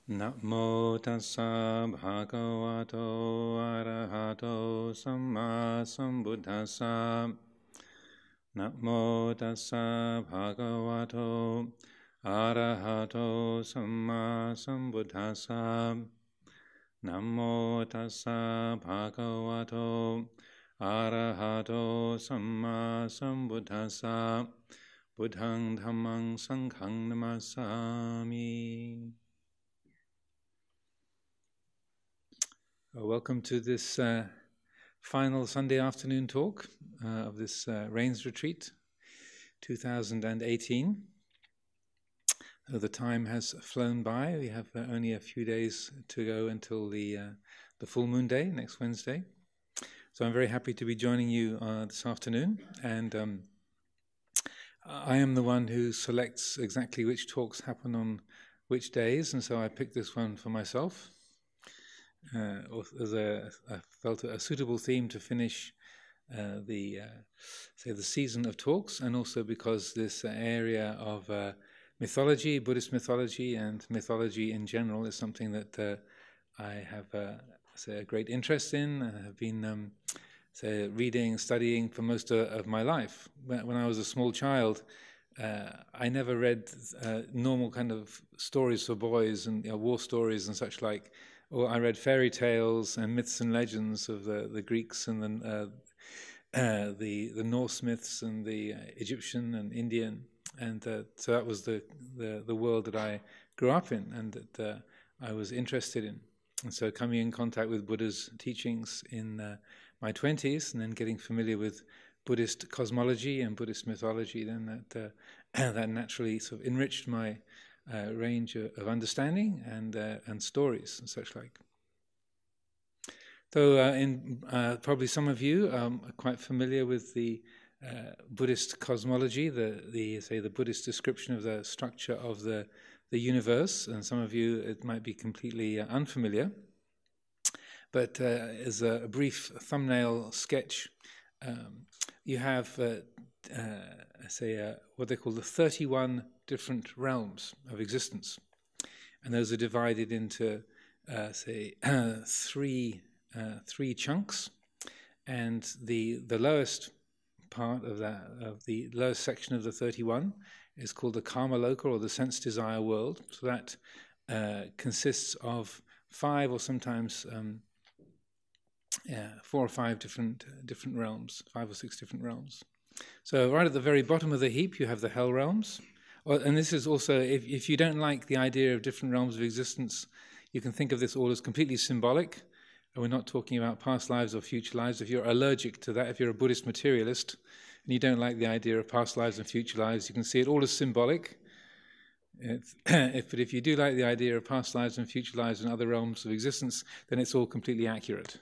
Namo tassa bhagavato arahato samma sambuddhassa. Namo tassa bhagavato arahato samma sambuddhassa. Namo tassa bhagavato arahato samma sambuddhassa. Buddhang dhammang sanghang namasami. Welcome to this final Sunday afternoon talk of this Rains Retreat 2018. The time has flown by. We have only a few days to go until the full moon day, next Wednesday. So I'm very happy to be joining you this afternoon. And I am the one who selects exactly which talks happen on which days, and so I picked this one for myself. I felt a suitable theme to finish the season of talks, and also because this area of mythology, Buddhist mythology, and mythology in general is something that I have a great interest in. I have been reading, studying for most of my life. When I was a small child, I never read normal kind of stories for boys and war stories and such like. Or I read fairy tales and myths and legends of the Greeks and the Norse myths and the Egyptian and Indian, and so that was the world that I grew up in and that I was interested in. And so coming in contact with Buddha's teachings in my 20s, and then getting familiar with Buddhist cosmology and Buddhist mythology, then that naturally sort of enriched my range of understanding and stories and such like. So, probably some of you are quite familiar with the Buddhist cosmology, the Buddhist description of the structure of the universe, and some of you it might be completely unfamiliar. But as a brief thumbnail sketch, you have what they call the 31 different realms of existence, and those are divided into three chunks, and the lowest part of the lowest section of the 31 is called the Kama Loka, or the sense desire world. So that consists of 5 or sometimes 4 or 5 different realms, 5 or 6 different realms. So right at the very bottom of the heap you have the hell realms. And this is also, if you don't like the idea of different realms of existence, you can think of this all as completely symbolic. And we're not talking about past lives or future lives. If you're allergic to that, if you're a Buddhist materialist and you don't like the idea of past lives and future lives, you can see it all as symbolic. But if you do like the idea of past lives and future lives and other realms of existence, then it's all completely accurate.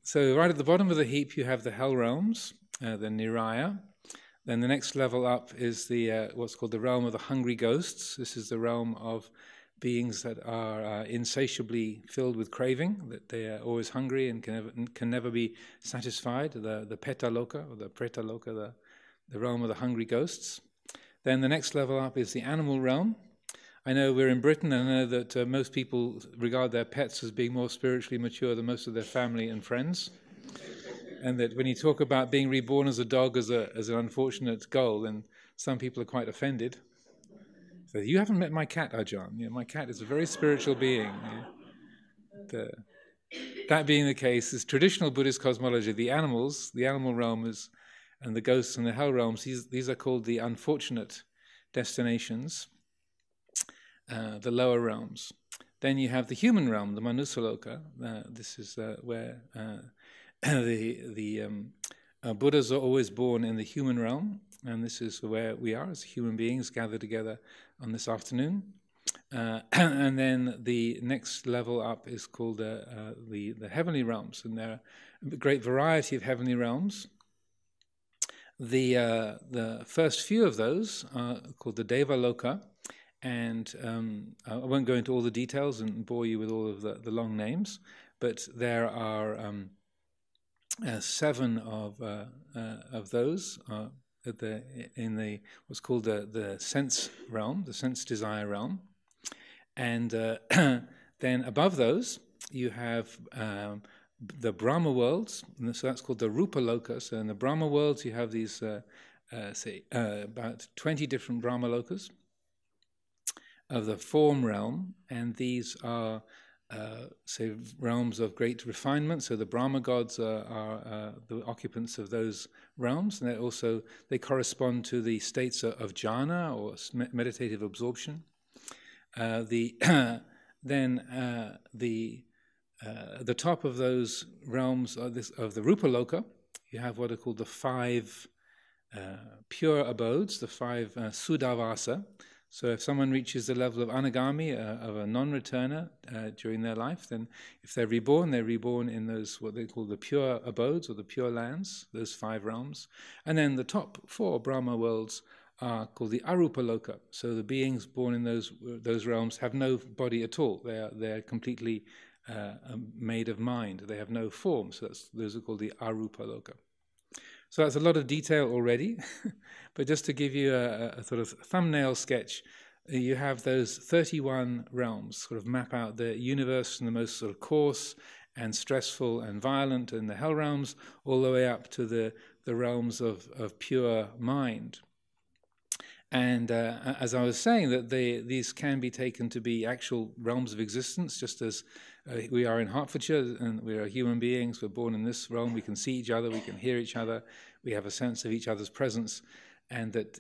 So right at the bottom of the heap you have the hell realms, the Niraya. Then the next level up is the what's called the realm of the hungry ghosts. This is the realm of beings that are insatiably filled with craving, that they are always hungry and can never be satisfied. The Peta Loka, or the Preta Loka, the realm of the hungry ghosts. Then the next level up is the animal realm. I know we're in Britain, and I know that most people regard their pets as being more spiritually mature than most of their family and friends. And that when you talk about being reborn as a dog as an unfortunate goal, then some people are quite offended. So you haven't met my cat, Ajahn. My cat is a very spiritual being. That being the case, is traditional Buddhist cosmology, the animal realm and the ghosts and the hell realms, these are called the unfortunate destinations, the lower realms. Then you have the human realm, the Manusaloka. This is where the Buddhas are always born in the human realm, and this is where we are as human beings gathered together on this afternoon. And then the next level up is called the heavenly realms, and there are a great variety of heavenly realms. The first few of those are called the Deva Loka, and I won't go into all the details and bore you with all of the long names, but there are 7 of those in the what's called the sense realm, the sense desire realm, and then above those you have the Brahma worlds, and so that's called the Rupa Loka. So in the Brahma worlds you have these about 20 different Brahma Lokas of the form realm, and these are say realms of great refinement. So the Brahma gods are the occupants of those realms, and they correspond to the states of jhana or meditative absorption. The top of those realms of the Rupa Loka, you have what are called the 5 pure abodes, the 5 Sudhavasa. So if someone reaches the level of anagami, of a non-returner during their life, then if they're reborn in those what they call the pure abodes or the pure lands, those 5 realms. And then the top 4 Brahma worlds are called the Arupa Loka. So the beings born in those realms have no body at all. They're completely made of mind. They have no form. So those are called the Arupa Loka. So that's a lot of detail already, but just to give you a sort of thumbnail sketch, you have those 31 realms, sort of map out the universe in the most sort of coarse and stressful and violent, and the hell realms, all the way up to the realms of pure mind. And as I was saying, that these can be taken to be actual realms of existence, just as we are in Hertfordshire, and we are human beings. We're born in this realm. We can see each other. We can hear each other. We have a sense of each other's presence, and that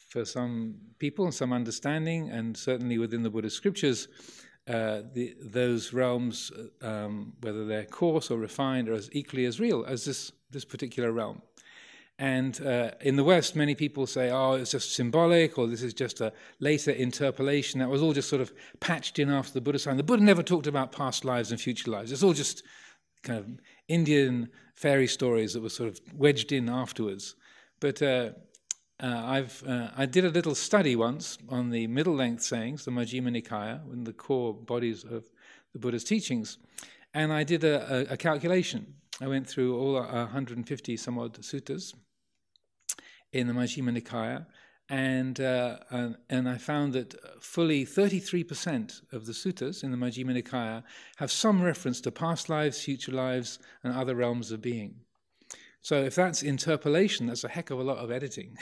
for some people and some understanding, and certainly within the Buddhist scriptures, those realms, whether they're coarse or refined, are as equally as real as this particular realm. And in the West, many people say, oh, it's just symbolic, or this is just a later interpolation. That was all just sort of patched in after the Buddha time. The Buddha never talked about past lives and future lives. It's all just kind of Indian fairy stories that were sort of wedged in afterwards. But I did a little study once on the middle-length sayings, the Majjhima Nikaya, in the core bodies of the Buddha's teachings. And I did a calculation. I went through all 150 some odd suttas in the Majjhima Nikaya, and I found that fully 33% of the suttas in the Majjhima Nikaya have some reference to past lives, future lives, and other realms of being. So if that's interpolation, that's a heck of a lot of editing.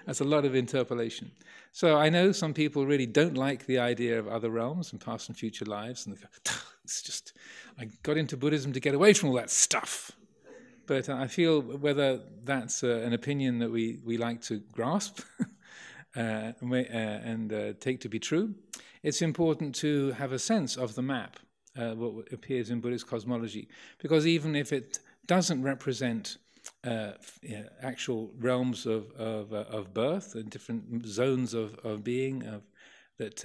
That's a lot of interpolation. So I know some people really don't like the idea of other realms and past and future lives, and they go, it's just, I got into Buddhism to get away from all that stuff. But I feel whether that's an opinion that we like to grasp and take to be true, it's important to have a sense of the map, what appears in Buddhist cosmology. Because even if it doesn't represent actual realms of birth and different zones of being that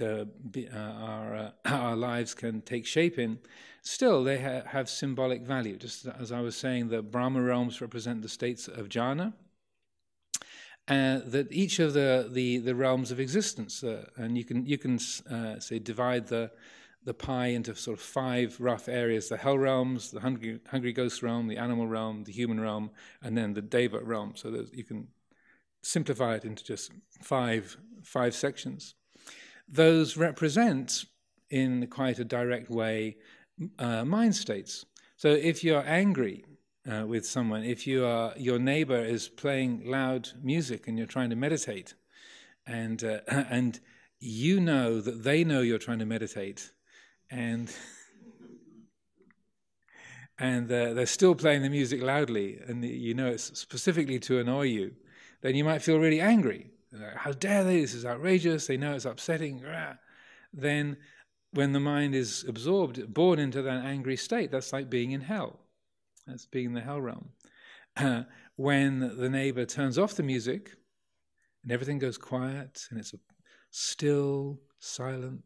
our lives can take shape in, still they have symbolic value. Just as I was saying, the Brahma realms represent the states of jhana, that each of the realms of existence, and you can say divide the pie into sort of 5 rough areas: the hell realms, the hungry ghost realm, the animal realm, the human realm, and then the deva realm. So you can simplify it into just five sections. Those represent, in quite a direct way, mind states. So if you're angry with someone, if your neighbor is playing loud music and you're trying to meditate, and you know that they know you're trying to meditate, and they're still playing the music loudly, and you know it's specifically to annoy you, then you might feel really angry. How dare they? This is outrageous. They know it's upsetting. Then when the mind is absorbed, born into that angry state, that's like being in hell. That's being in the hell realm. When the neighbor turns off the music and everything goes quiet and it's a still, silent,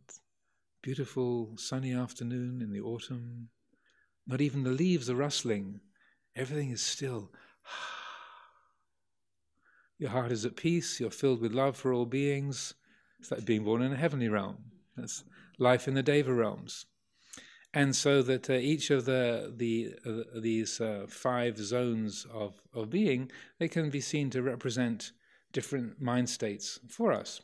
beautiful sunny afternoon in the autumn, not even the leaves are rustling, everything is still. Your heart is at peace, you're filled with love for all beings. It's like being born in a heavenly realm. That's life in the Deva realms. And so that each of these 5 zones of being, they can be seen to represent different mind states for us.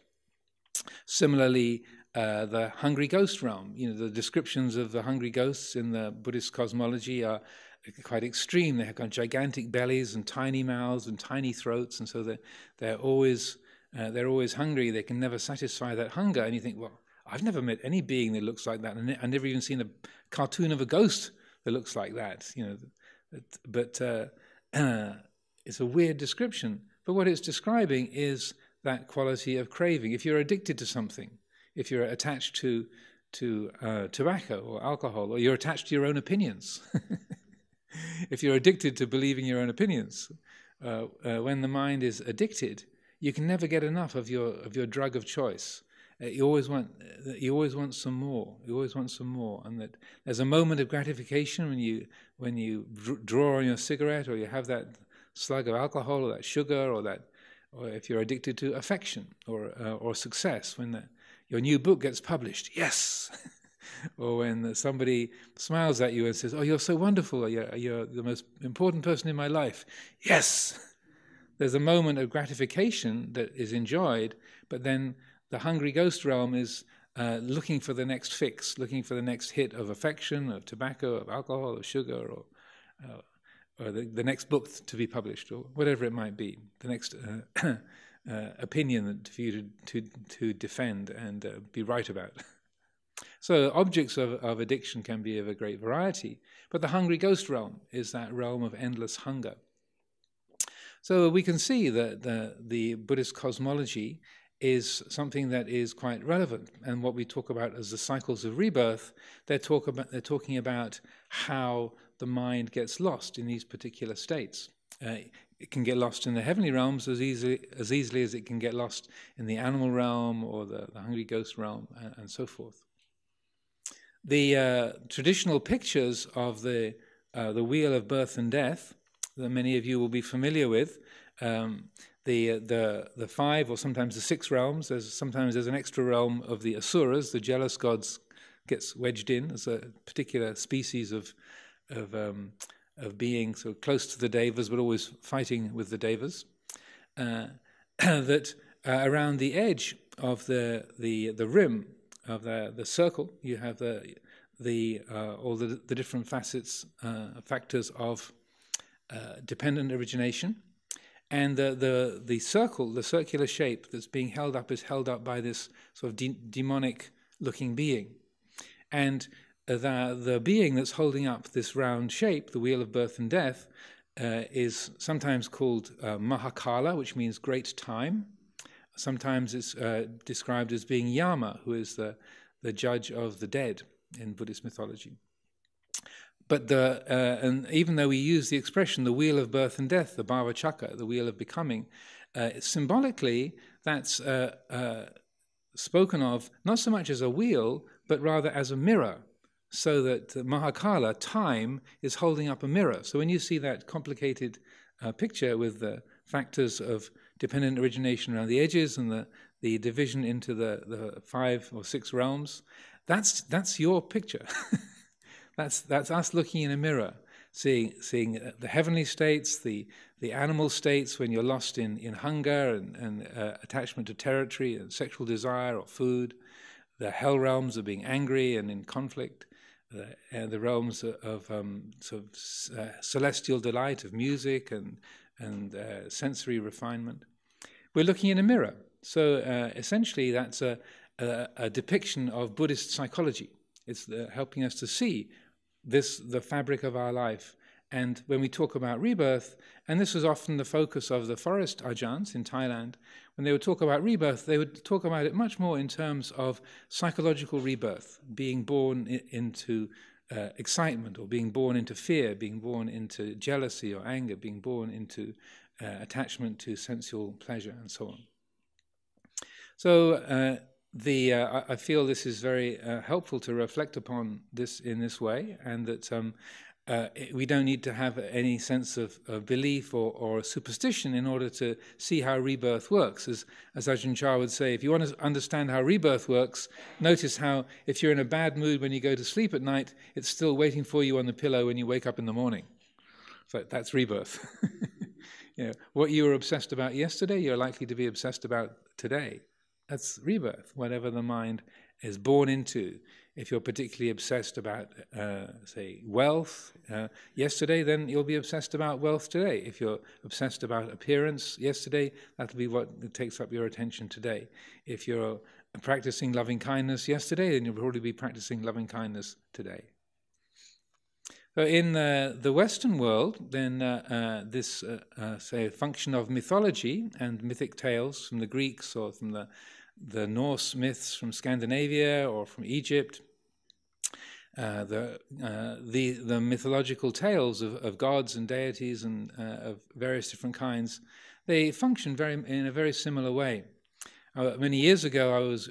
Similarly, the hungry ghost realm, the descriptions of the hungry ghosts in the Buddhist cosmology are quite extreme. They have got gigantic bellies and tiny mouths and tiny throats, and so they're always hungry. They can never satisfy that hunger. And you think, well, I've never met any being that looks like that, and I've never even seen a cartoon of a ghost that looks like that. But it's a weird description. But what it's describing is that quality of craving. If you're addicted to something, if you're attached to tobacco or alcohol, or you're attached to your own opinions, if you're addicted to believing your own opinions, when the mind is addicted, you can never get enough of your drug of choice. You always want some more. You always want some more, and that there's a moment of gratification when you draw on your cigarette, or you have that slug of alcohol, or that sugar, or if you're addicted to affection or success, when your new book gets published, yes, or when somebody smiles at you and says, "Oh, you're so wonderful. You're the most important person in my life." Yes, there's a moment of gratification that is enjoyed, but then the hungry ghost realm is looking for the next fix, looking for the next hit of affection, of tobacco, of alcohol, of sugar, or the next book to be published, or whatever it might be, the next opinion for you to defend and be right about. So objects of addiction can be of a great variety, but the hungry ghost realm is that realm of endless hunger. So we can see that the Buddhist cosmology is something that is quite relevant, and what we talk about as the cycles of rebirth, they're talking about how the mind gets lost in these particular states. It can get lost in the heavenly realms as easily as it can get lost in the animal realm or the hungry ghost realm, and so forth. The traditional pictures of the wheel of birth and death that many of you will be familiar with. The 5 or sometimes the 6 realms. Sometimes there's an extra realm of the asuras, the jealous gods, gets wedged in as a particular species of being so close to the devas, but always fighting with the devas. That around the edge of the rim of the circle, you have all the different factors of dependent origination. And the circle, the circular shape that's being held up is held up by this sort of demonic-looking being. And the being that's holding up this round shape, the wheel of birth and death, is sometimes called Mahakala, which means great time. Sometimes it's described as being Yama, who is the judge of the dead in Buddhist mythology. But and even though we use the expression, the wheel of birth and death, the bhava chakra, the wheel of becoming, symbolically that's spoken of not so much as a wheel, but rather as a mirror, so that Mahakala, time, is holding up a mirror. So when you see that complicated picture with the factors of dependent origination around the edges and the division into the 5 or 6 realms, that's your picture. That's us looking in a mirror, seeing the heavenly states, the animal states when you're lost in hunger and attachment to territory and sexual desire or food, the hell realms of being angry and in conflict, the realms of celestial delight of music and sensory refinement. We're looking in a mirror. So essentially that's a depiction of Buddhist psychology. It's helping us to see the fabric of our life. And when we talk about rebirth, and this was often the focus of the forest ajahns in Thailand, when they would talk about rebirth, they would talk about it much more in terms of psychological rebirth, being born into excitement, or being born into fear, being born into jealousy or anger, being born into attachment to sensual pleasure, and so on. So I feel this is very helpful to reflect upon this in this way, and that we don't need to have any sense of belief or superstition in order to see how rebirth works. As Ajahn Chah would say, if you want to understand how rebirth works, notice how if you're in a bad mood when you go to sleep at night, it's still waiting for you on the pillow when you wake up in the morning. So that's rebirth. What you were obsessed about yesterday, you're likely to be obsessed about today. That's rebirth, whatever the mind is born into. If you're particularly obsessed about, say, wealth yesterday, then you'll be obsessed about wealth today. If you're obsessed about appearance yesterday, that'll be what takes up your attention today. If you're practicing loving kindness yesterday, then you'll probably be practicing loving kindness today. So in the Western world, then this, say, function of mythology and mythic tales from the Greeks or from the Norse myths from Scandinavia or from Egypt, the mythological tales of gods and deities and of various different kinds, they function in a very similar way. Many years ago, I was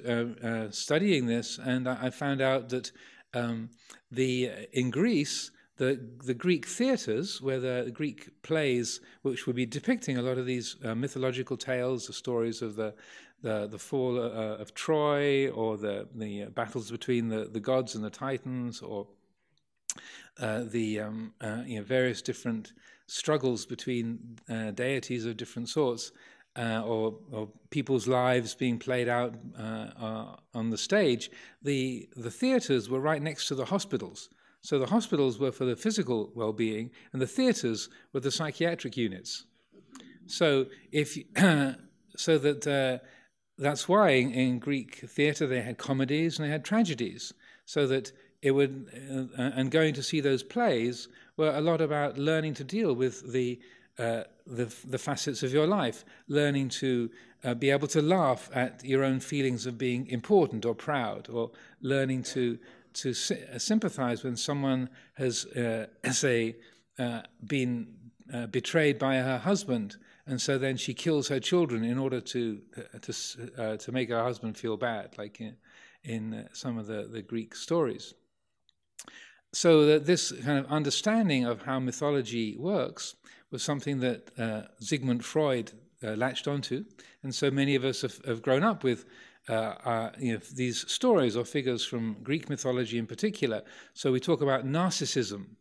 studying this, and I found out that in Greece, the Greek theatres, where the Greek plays, which would be depicting a lot of these mythological tales, the stories of the fall of Troy, or the battles between the gods and the Titans, or various different struggles between deities of different sorts, or people's lives being played out on the stage. The theatres were right next to the hospitals. So the hospitals were for the physical well-being, and the theatres were the psychiatric units. So that's why in Greek theatre they had comedies and they had tragedies. So that it would, and going to see those plays were a lot about learning to deal with the facets of your life, learning to be able to laugh at your own feelings of being important or proud, or learning to sympathize when someone has, been betrayed by her husband, and so then she kills her children in order to make her husband feel bad, like in some of the Greek stories. So that this kind of understanding of how mythology works was something that Sigmund Freud latched onto, and so many of us have grown up with these stories or figures from Greek mythology in particular. So we talk about narcissism.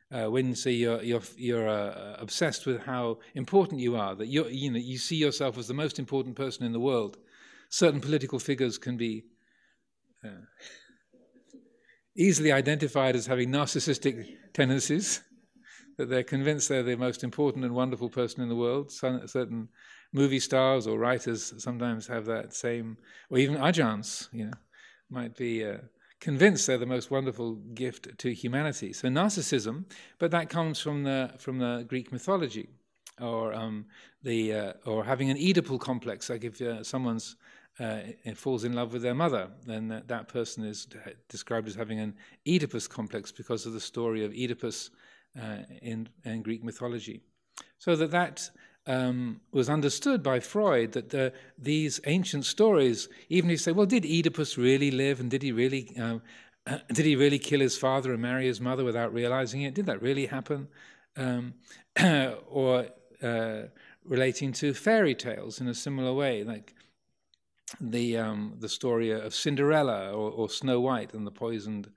When you say you're obsessed with how important you are, that you see yourself as the most important person in the world. Certain political figures can be easily identified as having narcissistic tendencies, that they're convinced they're the most important and wonderful person in the world. Certain movie stars or writers sometimes have that same, or even ajahns, might be convinced they're the most wonderful gift to humanity. So narcissism, but that comes from the Greek mythology, or having an Oedipal complex. Like if someone's falls in love with their mother, then that person is described as having an Oedipus complex because of the story of Oedipus in Greek mythology. So that was understood by Freud, that these ancient stories, even if you say, well, did Oedipus really live, and did he really kill his father and marry his mother without realizing it? Did that really happen? Or relating to fairy tales in a similar way, like the story of Cinderella or Snow White and the poisoned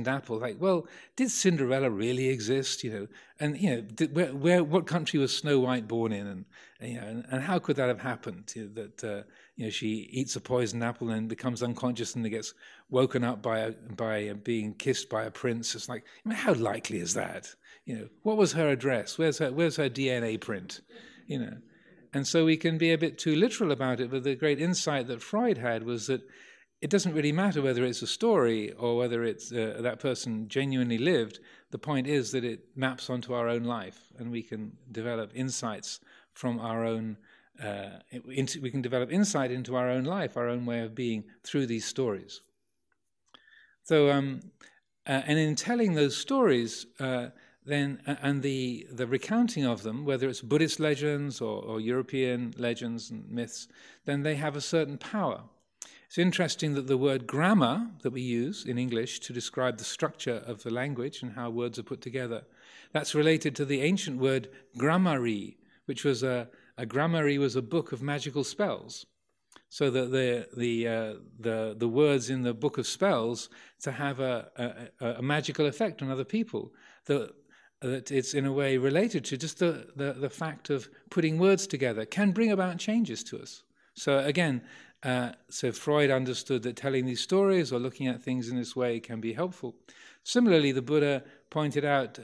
apple. Like, well, did Cinderella really exist? And what country was Snow White born in? And how could that have happened? That she eats a poisoned apple and becomes unconscious and then gets woken up by being kissed by a prince. It's like, how likely is that? What was her address? Where's her DNA print? And so we can be a bit too literal about it, but the great insight that Freud had was that it doesn't really matter whether it's a story or whether it's that person genuinely lived. The point is that it maps onto our own life, and we can develop insights from our own. We can develop insight into our own life, our own way of being through these stories. So, and in telling those stories, then and the recounting of them, whether it's Buddhist legends or European legends and myths, then they have a certain power. It's interesting that the word grammar that we use in English to describe the structure of the language and how words are put together, that's related to the ancient word grammari, which was a grammary was a book of magical spells. So that the words in the book of spells to have a magical effect on other people, that it's in a way related to just the fact of putting words together can bring about changes to us. So again, so Freud understood that telling these stories or looking at things in this way can be helpful. Similarly, the Buddha pointed out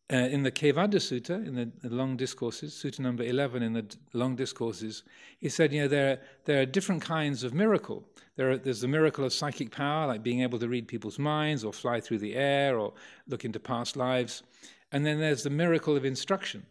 in the Kevada Sutta, in the long discourses, Sutta number 11 in the long discourses, he said, there are different kinds of miracle. There's the miracle of psychic power, like being able to read people's minds or fly through the air or look into past lives. And then there's the miracle of instruction,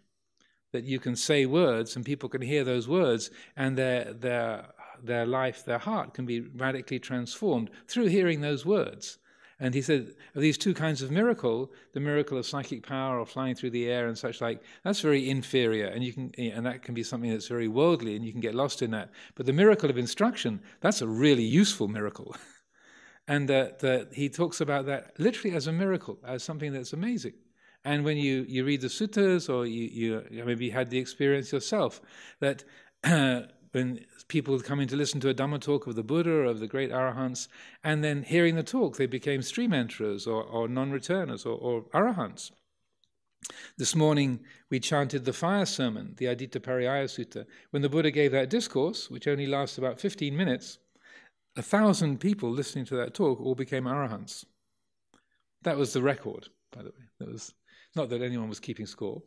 that you can say words and people can hear those words and their life, their heart can be radically transformed through hearing those words. And he said, of these two kinds of miracle, the miracle of psychic power or flying through the air and such like, that's very inferior, and that can be something that's very worldly, and you can get lost in that. But the miracle of instruction, that's a really useful miracle. And he talks about that literally as a miracle, as something that's amazing. And when you read the suttas, or you maybe had the experience yourself, that when people come in to listen to a Dhamma talk of the Buddha or of the great Arahants, and then hearing the talk, they became stream enterers or non-returners or Arahants. This morning we chanted the fire sermon, the Adita Pariyaya Sutta. When the Buddha gave that discourse, which only lasts about 15 minutes, 1,000 people listening to that talk all became Arahants. That was the record, by the way. That was not that anyone was keeping score.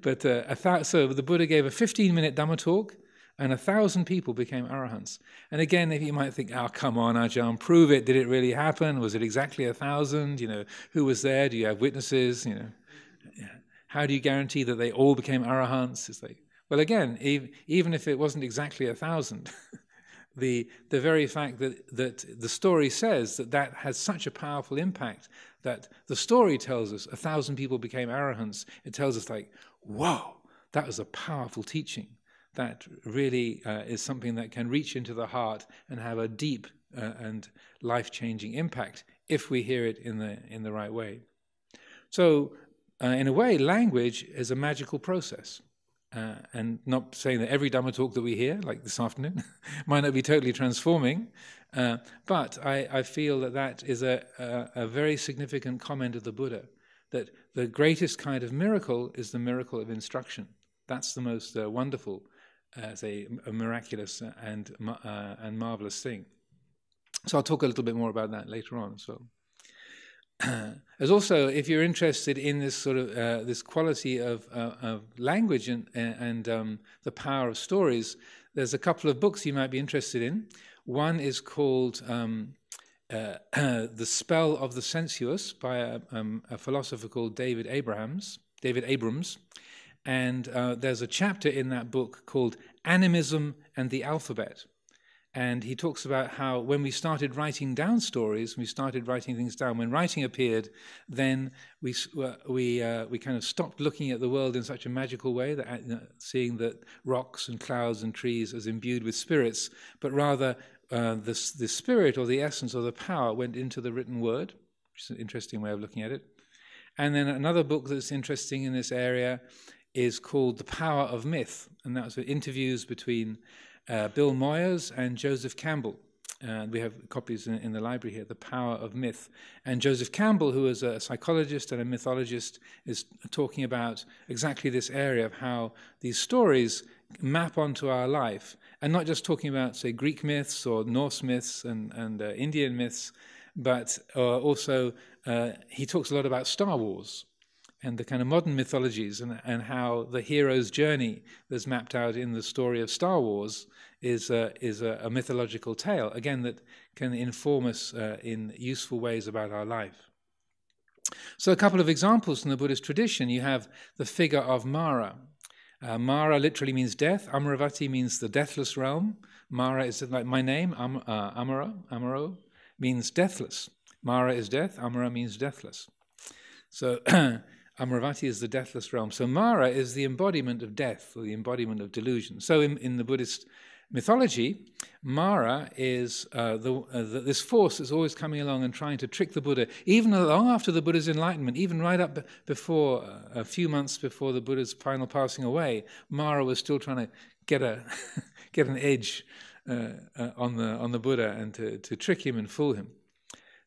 But so the Buddha gave a 15-minute Dhamma talk, and 1,000 people became Arahants. And again, if you might think, oh, come on, Ajahn, prove it. Did it really happen? Was it exactly 1,000? Who was there? Do you have witnesses? How do you guarantee that they all became Arahants? It's like, well, again, even if it wasn't exactly 1,000, the very fact that the story says that has such a powerful impact, that the story tells us 1,000 people became Arahants, it tells us like, whoa, that was a powerful teaching. That really is something that can reach into the heart and have a deep and life-changing impact if we hear it in the right way. So, in a way, language is a magical process. And not saying that every Dhamma talk that we hear, like this afternoon, might not be totally transforming, but I feel that is a very significant comment of the Buddha, that the greatest kind of miracle is the miracle of instruction. That's the most wonderful, a miraculous and marvelous thing. So I'll talk a little bit more about that later on. So, as also, if you're interested in this sort of this quality of language and the power of stories, there's a couple of books you might be interested in. One is called "The Spell of the Sensuous" by a philosopher called David Abrams. And there's a chapter in that book called Animism and the Alphabet. And he talks about how when we started writing down stories, we started writing things down. When writing appeared, then we kind of stopped looking at the world in such a magical way, that seeing that rocks and clouds and trees as imbued with spirits, but rather the spirit or the essence or the power went into the written word, which is an interesting way of looking at it. And then another book that's interesting in this area is called The Power of Myth, and that was interviews between Bill Moyers and Joseph Campbell. We have copies in the library here, The Power of Myth. And Joseph Campbell, who is a psychologist and a mythologist, is talking about exactly this area of how these stories map onto our life, and not just talking about, say, Greek myths or Norse myths and Indian myths, but also he talks a lot about Star Wars and the kind of modern mythologies, and how the hero's journey that's mapped out in the story of Star Wars is a mythological tale, again, that can inform us in useful ways about our life. So a couple of examples from the Buddhist tradition. You have the figure of Mara. Mara literally means death. Amaravati means the deathless realm. Mara is like my name, Amaro, means deathless. Mara is death, Amara means deathless. So Amaravati is the deathless realm. So Mara is the embodiment of death, or the embodiment of delusion. So in the Buddhist mythology, Mara is this force that's always coming along and trying to trick the Buddha, even long after the Buddha's enlightenment, even right up before, a few months before the Buddha's final passing away. Mara was still trying to get an edge on the Buddha and to trick him and fool him.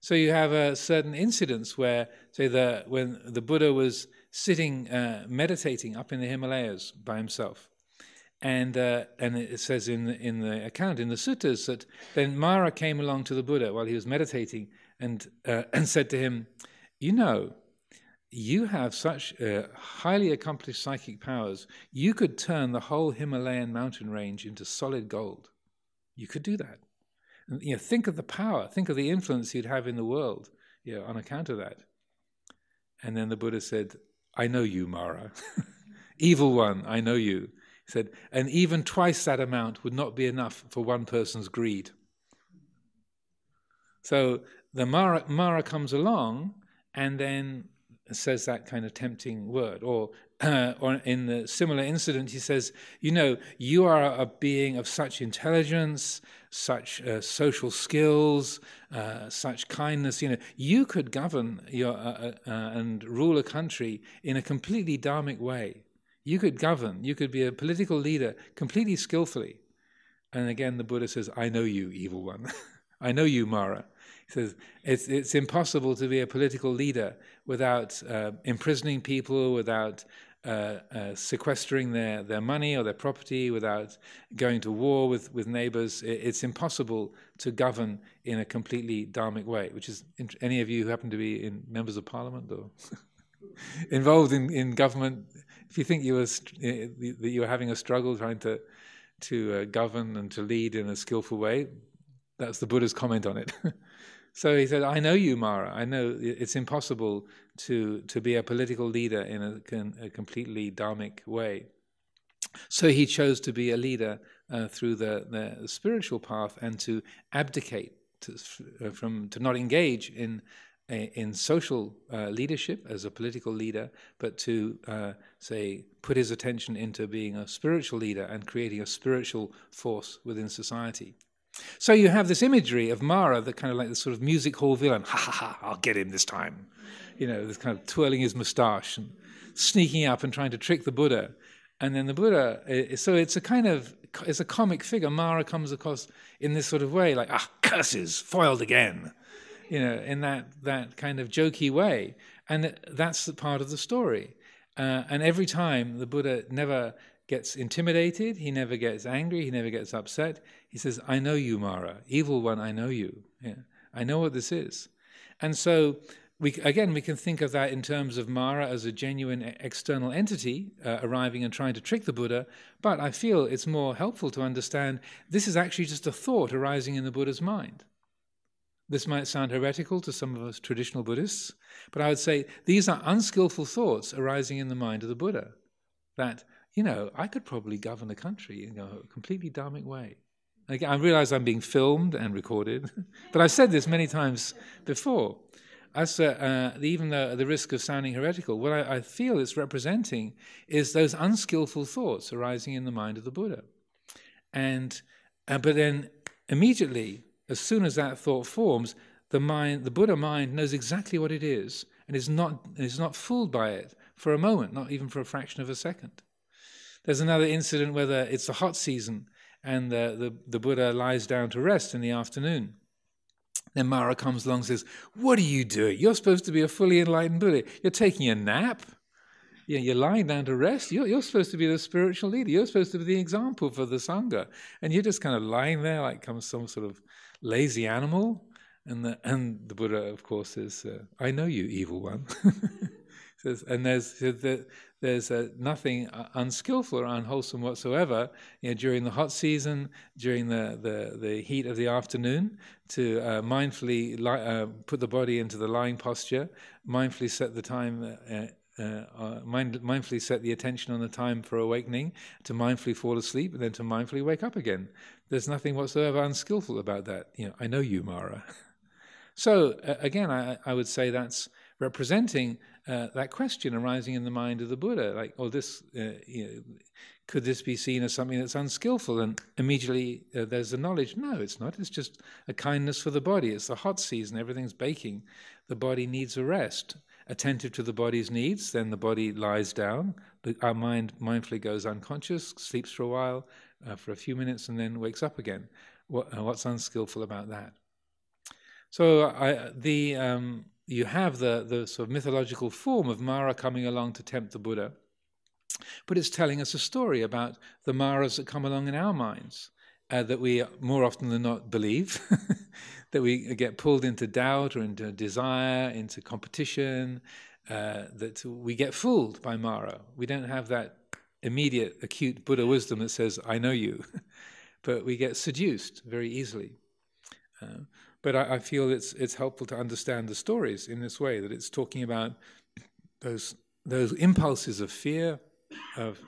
So you have certain incidents where, say, when the Buddha was sitting meditating up in the Himalayas by himself, and it says in the account in the suttas that then Mara came along to the Buddha while he was meditating and said to him, you have such highly accomplished psychic powers, you could turn the whole Himalayan mountain range into solid gold. You could do that. And, think of the power, think of the influence you'd have in the world, on account of that. And then the Buddha said, I know you, Mara. Evil one, I know you. He said, and even twice that amount would not be enough for one person's greed. So the Mara comes along and then says that kind of tempting word. Or in the similar incident, he says, you are a being of such intelligence, such social skills, such kindness. You could govern and rule a country in a completely dharmic way. You could govern, you could be a political leader completely skillfully. And again, the Buddha says, I know you, evil one. I know you, Mara. He says, it's impossible to be a political leader without imprisoning people, without sequestering their money or their property, without going to war with neighbors. It's impossible to govern in a completely dharmic way, which is, any of you who happen to be members of parliament or involved in government, if you think that you were having a struggle trying to govern and to lead in a skillful way, that's the Buddha's comment on it. So he said, I know you, Mara. I know it's impossible to be a political leader in a completely dharmic way. So he chose to be a leader through the spiritual path and to abdicate, to not engage in social leadership as a political leader, but to, put his attention into being a spiritual leader and creating a spiritual force within society. So you have this imagery of Mara, the kind of like the sort of music hall villain. Ha ha ha! I'll get him this time. This kind of twirling his moustache and sneaking up and trying to trick the Buddha. And then the Buddha. So it's a comic figure. Mara comes across in this sort of way, like curses, foiled again. In that kind of jokey way, and that's the part of the story. And every time the Buddha never gets intimidated, he never gets angry, he never gets upset. He says, I know you, Mara. Evil one, I know you. Yeah, I know what this is. And so, we can think of that in terms of Mara as a genuine external entity arriving and trying to trick the Buddha, but I feel it's more helpful to understand this is actually just a thought arising in the Buddha's mind. This might sound heretical to some of us traditional Buddhists, but I would say these are unskillful thoughts arising in the mind of the Buddha. That, I could probably govern a country in a completely dharmic way. Again, I realize I'm being filmed and recorded, but I've said this many times before. Even though the risk of sounding heretical, what I feel it's representing is those unskillful thoughts arising in the mind of the Buddha. But then immediately, as soon as that thought forms, the Buddha mind knows exactly what it is and is not fooled by it for a moment, not even for a fraction of a second. There's another incident where it's the hot season and the Buddha lies down to rest in the afternoon. Then Mara comes along and says, what are you doing? You're supposed to be a fully enlightened Buddha. You're taking a nap? You're lying down to rest? You're supposed to be the spiritual leader. You're supposed to be the example for the Sangha. And you're just kind of lying there like some sort of lazy animal. And the Buddha, of course, says, I know you, evil one. Says, and there's nothing unskillful or unwholesome whatsoever during the hot season, during the heat of the afternoon, to mindfully put the body into the lying posture, mindfully set the time, mindfully set the attention on the time for awakening, to mindfully fall asleep, and then to mindfully wake up again. There's nothing whatsoever unskillful about that. I know you, Mara. So again, I would say that's representing that question arising in the mind of the Buddha, like, oh, this, could this be seen as something that's unskillful? And immediately there's the knowledge, no, it's not. It's just a kindness for the body. It's the hot season, everything's baking. The body needs a rest. Attentive to the body's needs, then the body lies down. Our mind mindfully goes unconscious, sleeps for a while, for a few minutes, and then wakes up again. What's unskillful about that? So you have the sort of mythological form of Mara coming along to tempt the Buddha, but it's telling us a story about the Maras that come along in our minds, that we more often than not believe, that we get pulled into doubt or into desire, into competition, that we get fooled by Mara. We don't have that immediate, acute Buddha wisdom that says, I know you, but we get seduced very easily. But I feel it's helpful to understand the stories in this way, that it's talking about those impulses of fear, of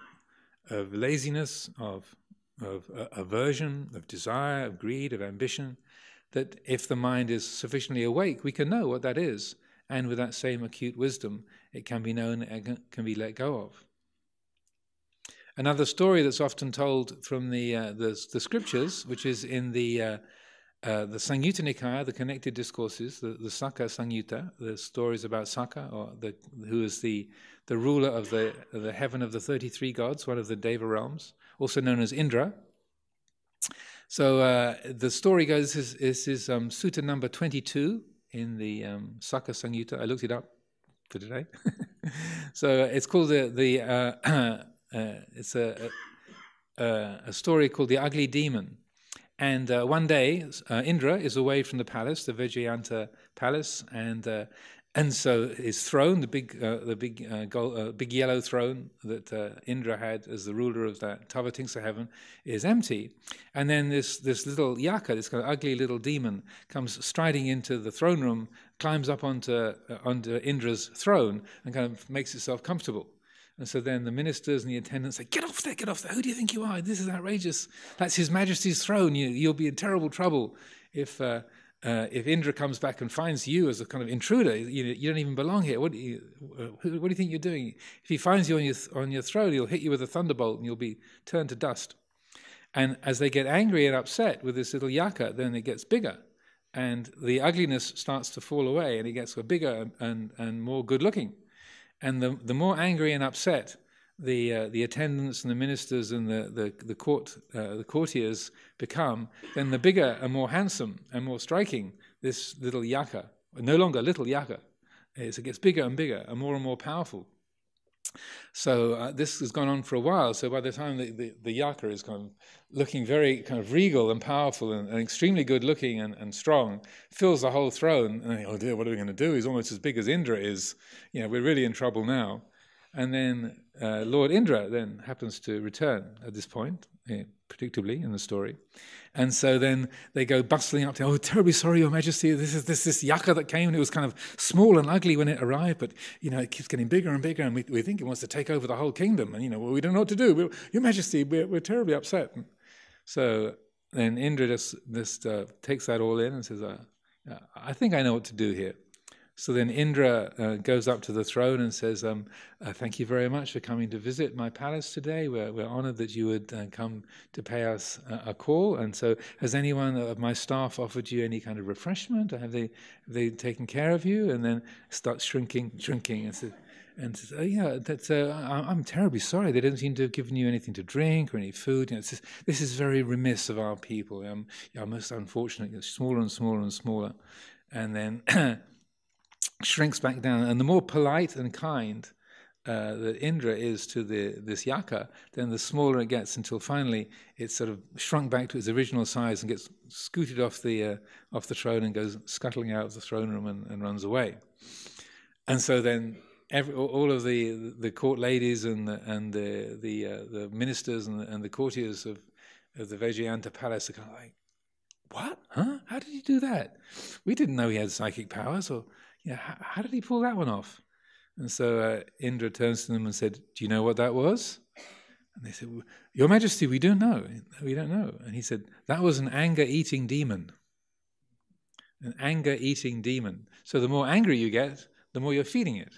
laziness, of aversion, of desire, of greed, of ambition, that if the mind is sufficiently awake, we can know what that is, and with that same acute wisdom, it can be known and can be let go of. Another story that's often told from the scriptures, which is in the Samyutta Nikaya, the connected discourses, the Sakka Samyutta, the stories about Sakka, or who is the ruler of the heaven of the 33 gods, one of the Deva realms, also known as Indra. So the story goes, this is Sutta number 22 in the Sakka Samyutta. I looked it up for today. So it's called it's a story called the Ugly Demon. And one day, Indra is away from the palace, the Vajrayanta palace, and so his throne, the big yellow throne that Indra had as the ruler of that Tavatimsa heaven, is empty. And then this little yaka, this kind of ugly little demon, comes striding into the throne room, climbs up onto Indra's throne, and kind of makes itself comfortable. And so then the ministers and the attendants say, get off there, who do you think you are? This is outrageous. That's His Majesty's throne. You'll be in terrible trouble if Indra comes back and finds you as a kind of intruder. You don't even belong here. What do you think you're doing? If he finds you on your throne, he'll hit you with a thunderbolt and you'll be turned to dust. And as they get angry and upset with this little yaka, then it gets bigger. And the ugliness starts to fall away and it gets bigger and more good looking. And the more angry and upset the attendants and the ministers and the courtiers become, then the bigger and more handsome and more striking this little yaka, no longer little yaka, is. It gets bigger and bigger and more powerful. So this has gone on for a while. So by the time the yaka is kind of looking very kind of regal and powerful and extremely good looking and strong, fills the whole throne, and they, oh dear, what are we going to do? He's almost as big as Indra is. We're really in trouble now. And then Lord Indra then happens to return at this point, predictably in the story. And so then they go bustling up to, oh, terribly sorry, Your Majesty, this yaka that came, and it was kind of small and ugly when it arrived, but, it keeps getting bigger and bigger, and we think it wants to take over the whole kingdom, and, well, we don't know what to do. Your Majesty, we're terribly upset. And so then Indra just takes that all in and says, I think I know what to do here. So then Indra goes up to the throne and says, thank you very much for coming to visit my palace today. We're honored that you would come to pay us a call. And so has anyone of my staff offered you any kind of refreshment? Have they taken care of you? And then starts shrinking and says, I'm terribly sorry. They don't seem to have given you anything to drink or any food. This is very remiss of our people. Most unfortunate. It's smaller and smaller and smaller. And then shrinks back down, and the more polite and kind that Indra is to this yaka, then the smaller it gets, until finally it's sort of shrunk back to its original size and gets scooted off the throne and goes scuttling out of the throne room and runs away. And so then all of the court ladies and the ministers and the courtiers of the Vajrayanta palace are kind of like, what? Huh? How did he do that? We didn't know he had psychic powers, or how did he pull that one off? And so Indra turns to them and said, do you know what that was? And they said, Your Majesty, we don't know. We don't know. And he said, that was an anger-eating demon. An anger-eating demon. So the more angry you get, the more you're feeding it.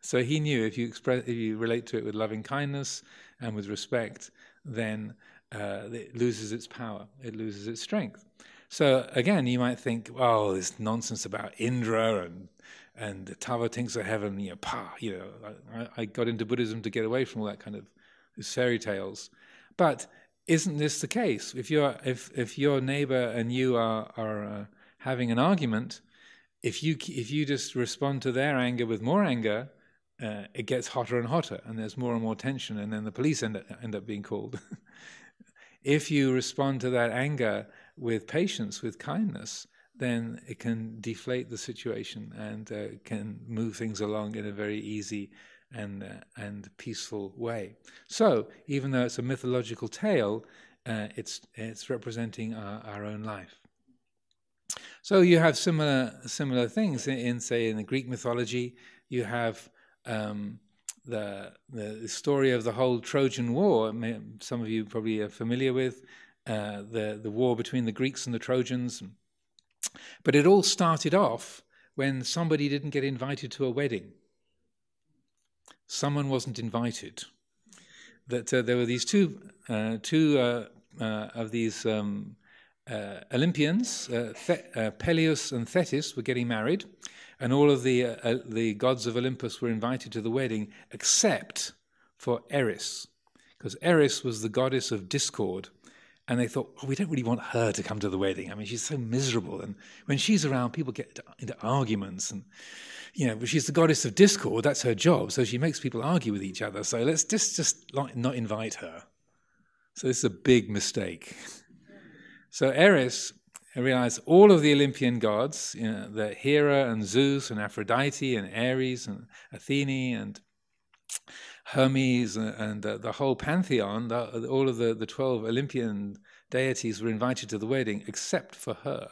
So he knew if you relate to it with loving kindness and with respect, then it loses its power, it loses its strength. So again, you might think, well, this nonsense about Indra and the Tavatinks of heaven, I got into Buddhism to get away from all that kind of fairy tales. But isn't this the case? If your neighbor and you are having an argument, if you just respond to their anger with more anger, it gets hotter and hotter, and there's more and more tension, and then the police end up being called. If you respond to that anger with patience, with kindness, then it can deflate the situation and can move things along in a very easy and peaceful way. So, even though it's a mythological tale, it's representing our own life. So you have similar things in the Greek mythology. You have the story of the whole Trojan War. Some of you probably are familiar with the war between the Greeks and the Trojans. But it all started off when somebody didn't get invited to a wedding. Someone wasn't invited. That there were these two of these Olympians, Peleus and Thetis, were getting married, and all of the gods of Olympus were invited to the wedding, except for Eris, because Eris was the goddess of discord. And they thought, we don't really want her to come to the wedding. I mean, she's so miserable. And when she's around, people get into arguments. And, but she's the goddess of discord. That's her job. So she makes people argue with each other. So let's just not invite her. So this is a big mistake. So Eris realized all of the Olympian gods, the Hera and Zeus and Aphrodite and Ares and Athene and Hermes and the whole pantheon, all of the 12 Olympian deities were invited to the wedding except for her.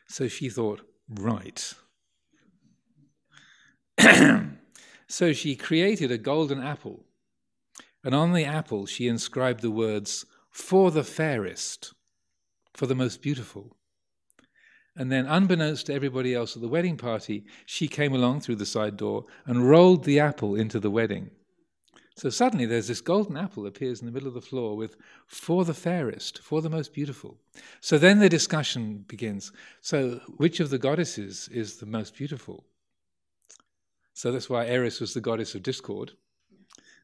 So she thought, right. So she created a golden apple, and on the apple she inscribed the words, "For the fairest," for the most beautiful. And then, unbeknownst to everybody else at the wedding party, she came along through the side door and rolled the apple into the wedding. So suddenly there's this golden apple appears in the middle of the floor with "for the fairest," for the most beautiful. So then the discussion begins. So which of the goddesses is the most beautiful? So that's why Eris was the goddess of discord.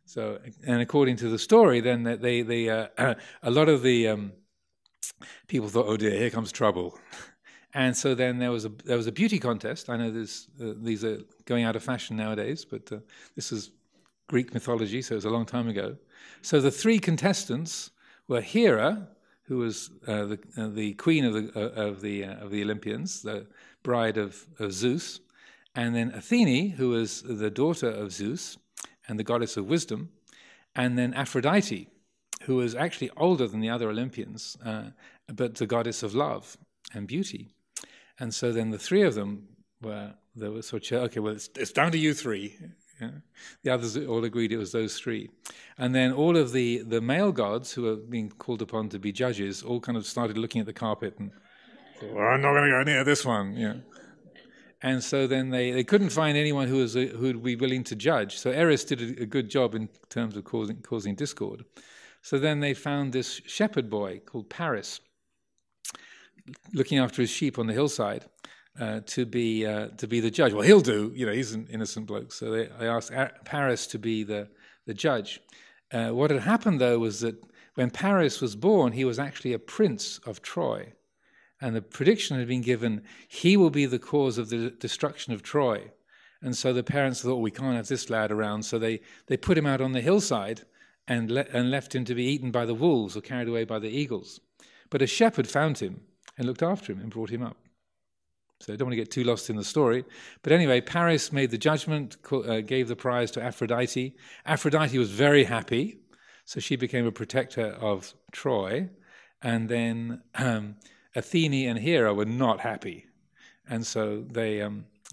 So, and according to the story, then a lot of the people thought, oh dear, here comes trouble. And so then there was a beauty contest. I know these are going out of fashion nowadays, but this is Greek mythology, so it was a long time ago. So the three contestants were Hera, who was the queen of the Olympians, the bride of Zeus, and then Athene, who was the daughter of Zeus and the goddess of wisdom, and then Aphrodite, who was actually older than the other Olympians, but the goddess of love and beauty. And so then the three of them were sort of, okay, well, it's down to you three. The others all agreed it was those three. And then all of the male gods who were being called upon to be judges all kind of started looking at the carpet and thought, well, I'm not going to go near this one. And so then they couldn't find anyone who would be willing to judge. So Eris did a good job in terms of causing discord. So then they found this shepherd boy called Paris, looking after his sheep on the hillside, to be the judge. Well, he'll do. He's an innocent bloke. So they asked Paris to be the judge. What had happened, though, was that when Paris was born, he was actually a prince of Troy. And the prediction had been given, he will be the cause of the destruction of Troy. And so the parents thought, we can't have this lad around. So they put him out on the hillside and left him to be eaten by the wolves or carried away by the eagles. But a shepherd found him and looked after him and brought him up. So I don't want to get too lost in the story. But anyway, Paris made the judgment, gave the prize to Aphrodite. Aphrodite was very happy, so she became a protector of Troy. And then Athene and Hera were not happy. And so they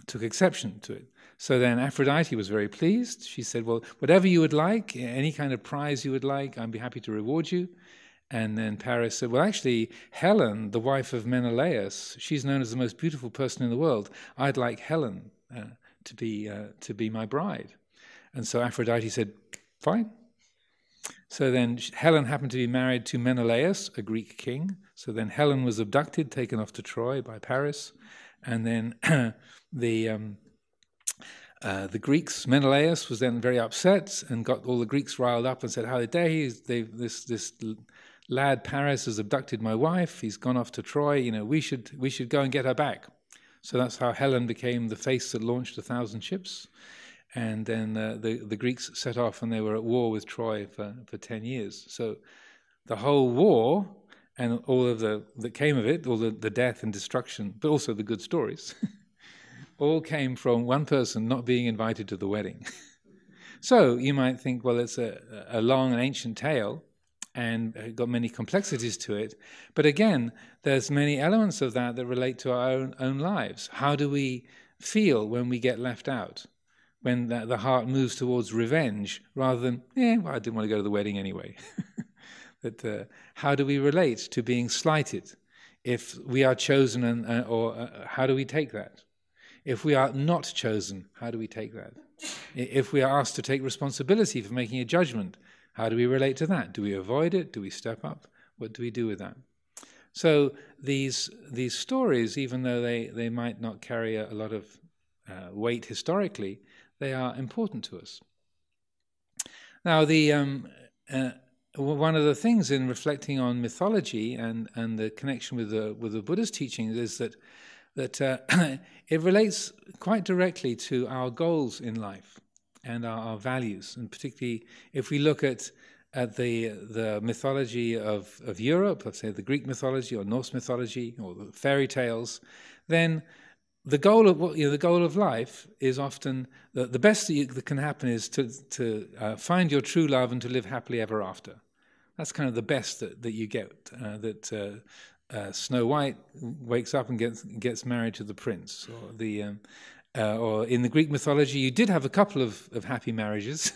took exception to it. So then Aphrodite was very pleased. She said, well, whatever you would like, any kind of prize you would like, I'd be happy to reward you. And then Paris said, well, actually, Helen, the wife of Menelaus, she's known as the most beautiful person in the world. I'd like Helen to be my bride. And so Aphrodite said, fine. So then Helen happened to be married to Menelaus, a Greek king. So then Helen was abducted, taken off to Troy by Paris, and then the Greeks, Menelaus was then very upset and got all the Greeks riled up and said, "How dare he? This lad Paris has abducted my wife. He's gone off to Troy. You know, we should go and get her back." So that's how Helen became the face that launched 1,000 ships. And then the Greeks set off, and they were at war with Troy for 10 years. So the whole war and all of that came of it, all the death and destruction, but also the good stories, all came from one person not being invited to the wedding. So you might think, well, it's a long and ancient tale, and got many complexities to it. But again, there's many elements of that relate to our own lives. How do we feel when we get left out? When the heart moves towards revenge rather than, well, I didn't want to go to the wedding anyway. How do we relate to being slighted? If we are chosen, how do we take that? If we are not chosen, how do we take that? If we are asked to take responsibility for making a judgment, how do we relate to that? Do we avoid it? Do we step up? What do we do with that? So these stories, even though they might not carry a lot of weight historically, they are important to us. Now, one of the things in reflecting on mythology and the connection with the Buddhist teachings is that it relates quite directly to our goals in life and our values, and particularly if we look at the mythology of Europe, let's say the Greek mythology or Norse mythology or the fairy tales, then the goal of life is often the best that can happen is to find your true love and to live happily ever after. That's kind of the best that you get. Snow White wakes up and gets married to the prince, or in the Greek mythology, you did have a couple of happy marriages.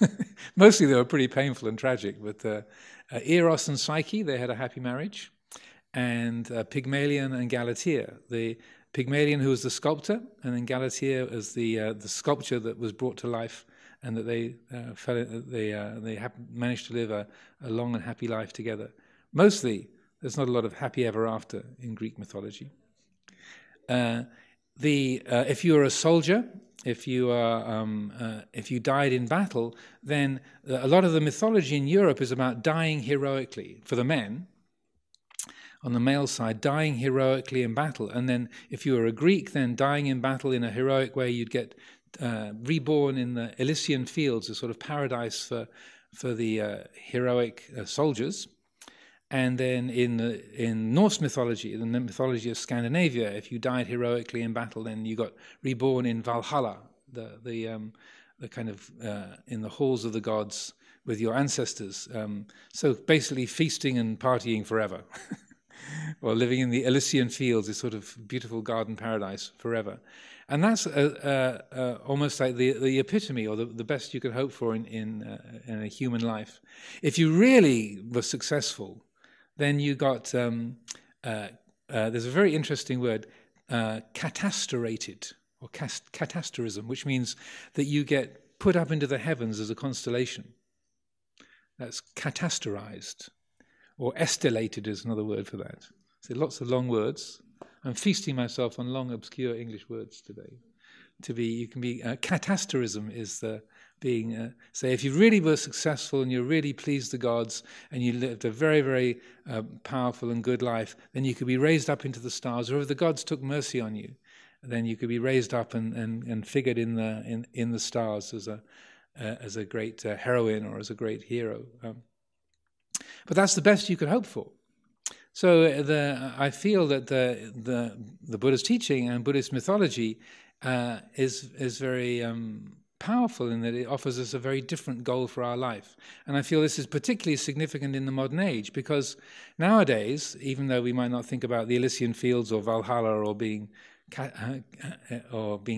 Mostly they were pretty painful and tragic. But Eros and Psyche, they had a happy marriage, and Pygmalion and Galatea. The Pygmalion, who was the sculptor, and then Galatea as the sculpture that was brought to life, and that they managed to live a long and happy life together. Mostly, there's not a lot of happy ever after in Greek mythology. If you are a soldier, if you died in battle, then a lot of the mythology in Europe is about dying heroically for the men. On the male side, dying heroically in battle. And then if you were a Greek, then dying in battle in a heroic way, you'd get reborn in the Elysian fields, a sort of paradise for the heroic soldiers. And then in Norse mythology, in the mythology of Scandinavia, if you died heroically in battle, then you got reborn in Valhalla, the kind of in the halls of the gods with your ancestors. So basically feasting and partying forever. Or living in the Elysian fields, this sort of beautiful garden paradise forever. And that's almost like the epitome, or the best you could hope for in a human life. If you really were successful, then you got, there's a very interesting word, catastorated, or catasterism, which means that you get put up into the heavens as a constellation. That's catasterized. Or estellated is another word for that. So lots of long words. I'm feasting myself on long, obscure English words today. Catasterism is the being. Say, if you really were successful and you really pleased the gods and you lived a very, very powerful and good life, then you could be raised up into the stars. Or if the gods took mercy on you, then you could be raised up and figured in the stars as a great heroine or as a great hero. But that's the best you could hope for. So I feel that the Buddhist teaching and Buddhist mythology is very powerful in that it offers us a very different goal for our life. And I feel this is particularly significant in the modern age, because nowadays, even though we might not think about the Elysian fields or Valhalla or being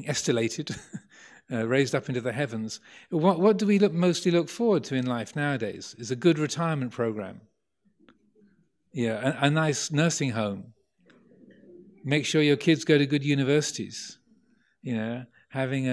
estellated, raised up into the heavens, what do we mostly look forward to in life nowadays? Is a good retirement program. Yeah, a nice nursing home. Make sure your kids go to good universities. You know, having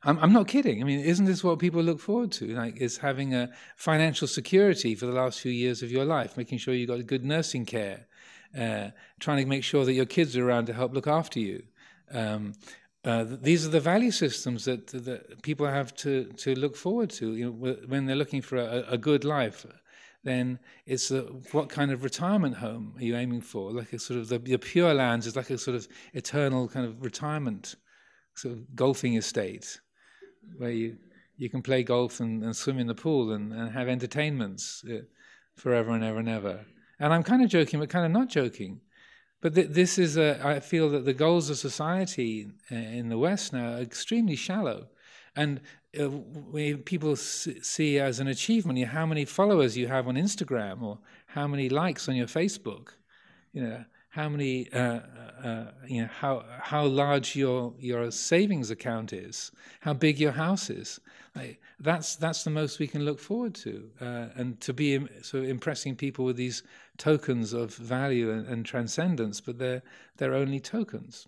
I'm not kidding. I mean, isn't this what people look forward to? Like, is having a financial security for the last few years of your life, making sure you got good nursing care, trying to make sure that your kids are around to help look after you. These are the value systems that people have to look forward to. You know, when they're looking for a good life, then it's what kind of retirement home are you aiming for? Like a sort of the Pure Lands is like a sort of eternal kind of retirement, sort of golfing estate, where you can play golf and swim in the pool and have entertainments forever and ever and ever. And I'm kind of joking, but kind of not joking. But this is I feel that the goals of society in the West now are extremely shallow. And people see as an achievement how many followers you have on Instagram or how many likes on your Facebook, how many, how large your savings account is, how big your house is. That's the most we can look forward to, and to be sort of impressing people with these tokens of value and transcendence, but they're only tokens.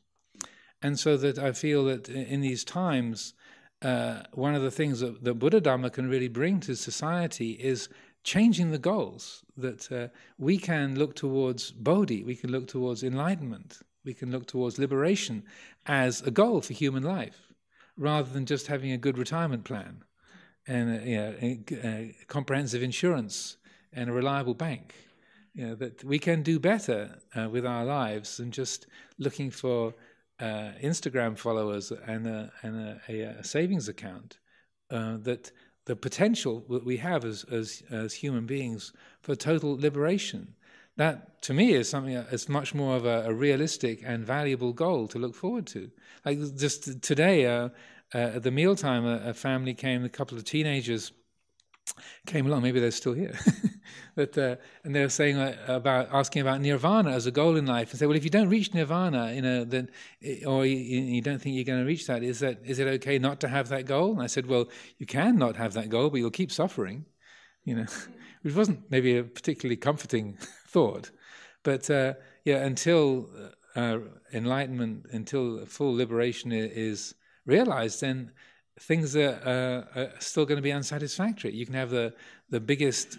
And so that I feel that in these times, one of the things that the Buddha Dhamma can really bring to society is changing the goals, that we can look towards Bodhi, we can look towards enlightenment, we can look towards liberation as a goal for human life, rather than just having a good retirement plan and comprehensive insurance and a reliable bank. That we can do better with our lives than just looking for Instagram followers and a savings account. That the potential that we have as human beings for total liberation, that to me is something that's much more of a realistic and valuable goal to look forward to. Like just today, at the mealtime, a family came, a couple of teenagers came along, maybe they're still here, but and they were saying asking about nirvana as a goal in life, and say, well, if you don't reach nirvana, then, or you don't think you're going to reach that, is it okay not to have that goal? And I said, well, you can not have that goal, but you'll keep suffering, which wasn't maybe a particularly comforting thought, but until enlightenment, until full liberation is realized, then things are still going to be unsatisfactory. You can have the biggest